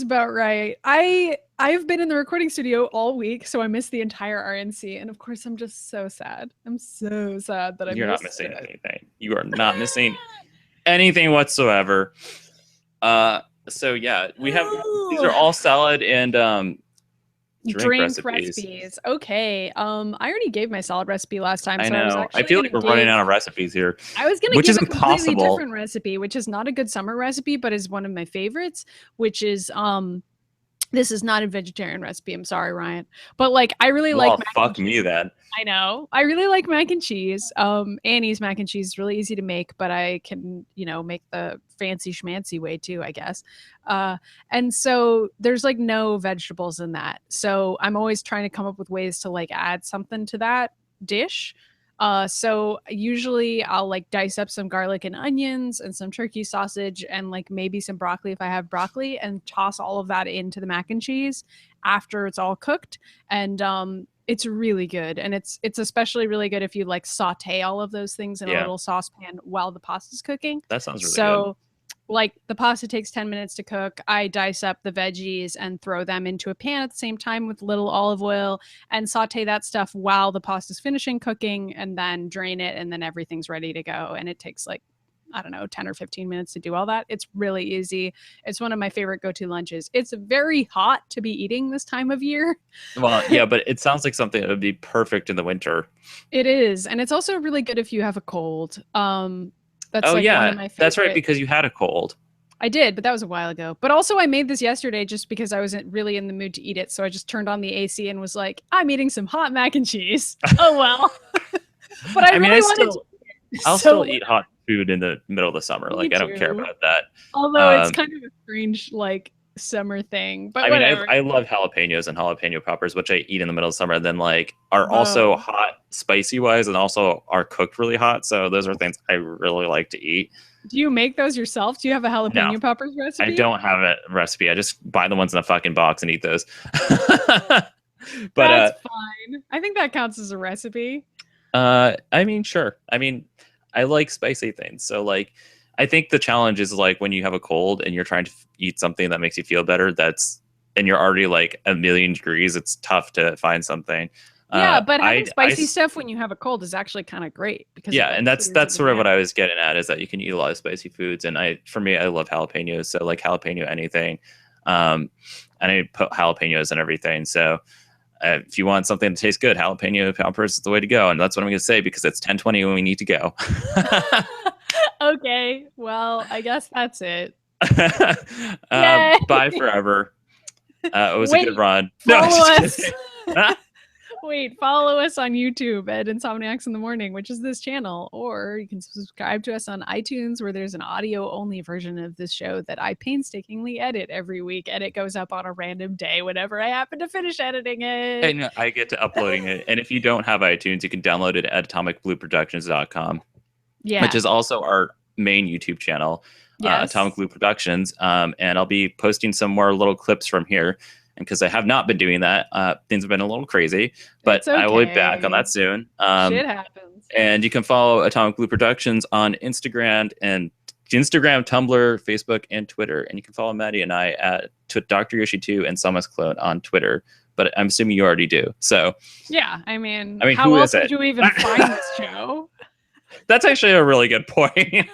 about right. I've been in the recording studio all week, so I missed the entire RNC, and of course I'm just so sad. I'm so sad that You're not missing anything. You are not missing anything whatsoever. So yeah, we have these are all salad and drink recipes. Okay. I already gave my salad recipe last time. I so know. I feel like we're running out of recipes here. I was going to give a completely different recipe, which is not a good summer recipe, but is one of my favorites, which is this is not a vegetarian recipe. I'm sorry, Ryan. But like I really like mac fuck me then. I know. I really like mac and cheese. Annie's mac and cheese is really easy to make, but I can, make the fancy schmancy way too, I guess. And so there's like no vegetables in that. So I'm always trying to come up with ways to like add something to that dish. So usually I'll like dice up some garlic and onions and some turkey sausage and like maybe some broccoli if I have broccoli, and toss all of that into the mac and cheese after it's all cooked. And it's really good. And it's especially really good if you like saute all of those things in a little saucepan while the pasta's cooking. That sounds really good. Like the pasta takes 10 minutes to cook. I dice up the veggies and throw them into a pan at the same time with little olive oil and saute that stuff while the pasta's finishing cooking, and then drain it, and then everything's ready to go. And it takes like, I don't know, 10 or 15 minutes to do all that. It's really easy. It's one of my favorite go-to lunches. It's very hot to be eating this time of year. Well, yeah, but it sounds like something that would be perfect in the winter. It is. And it's also really good if you have a cold. That's one of my favorite. That's right, because you had a cold. I did, but that was a while ago. But also I made this yesterday just because I wasn't really in the mood to eat it. So I just turned on the AC and was like, I'm eating some hot mac and cheese. Oh, well. But I really wanted to. I'll still eat hot food in the middle of the summer. Like, I don't care about that. Although it's kind of a strange, like, summer thing. But whatever. I love jalapenos and jalapeno poppers, which I eat in the middle of summer, then like are also hot, spicy wise, and also are cooked really hot. So those are things I really like to eat. Do you make those yourself? Do you have a jalapeno poppers recipe? I don't have a recipe. I just buy the ones in a fucking box and eat those. But that's fine. I think that counts as a recipe. I mean, sure. I mean, I like spicy things. So like, I think the challenge is like when you have a cold and you're trying to eat something that makes you feel better, and you're already like 1,000,000 degrees, it's tough to find something. Yeah, but having spicy stuff when you have a cold is actually kind of great because and that's sort of what I was getting at, is that you can eat a lot of spicy foods, and for me, I love jalapenos, so like jalapeno anything, and I put jalapenos and everything. So if you want something to taste good, jalapeno poppers is the way to go, and that's what I'm going to say because it's 10:20 when we need to go. Okay, well, I guess that's it. Bye forever. It was a good run. Follow us on YouTube at Insomniacs in the Morning, which is this channel, or you can subscribe to us on iTunes, where there's an audio-only version of this show that I painstakingly edit every week, and it goes up on a random day whenever I happen to finish editing it. And I get to uploading it. And if you don't have iTunes, you can download it at atomicblueproductions.com. Yeah, which is also our main YouTube channel, Atomic Blue Productions. And I'll be posting some more little clips from here. because I have not been doing that. Things have been a little crazy, but okay. I will be back on that soon. Shit happens. And you can follow Atomic Blue Productions on Instagram, Tumblr, Facebook, and Twitter. And you can follow Maddy and I at Dr. Yoshi2 and Samas Clone on Twitter. But I'm assuming you already do. So yeah, I mean how else would you even find this show? That's actually a really good point.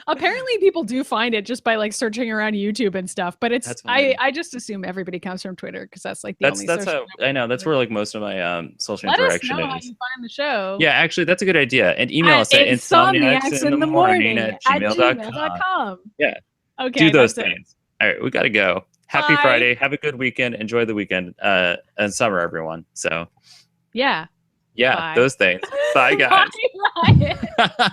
Apparently people do find it just by like searching around YouTube and stuff, but it's I just assume everybody comes from Twitter because that's like the only that's how I know that's where like most of my social interaction Let us know is. how you find the show. Yeah, actually that's a good idea. And email us at insomniacs in the morning at gmail.com. Yeah. Okay. Do those things. All right, we gotta go. Happy Friday. Have a good weekend. Enjoy the weekend and summer, everyone. So yeah. Bye. Those things. Bye guys. Bye.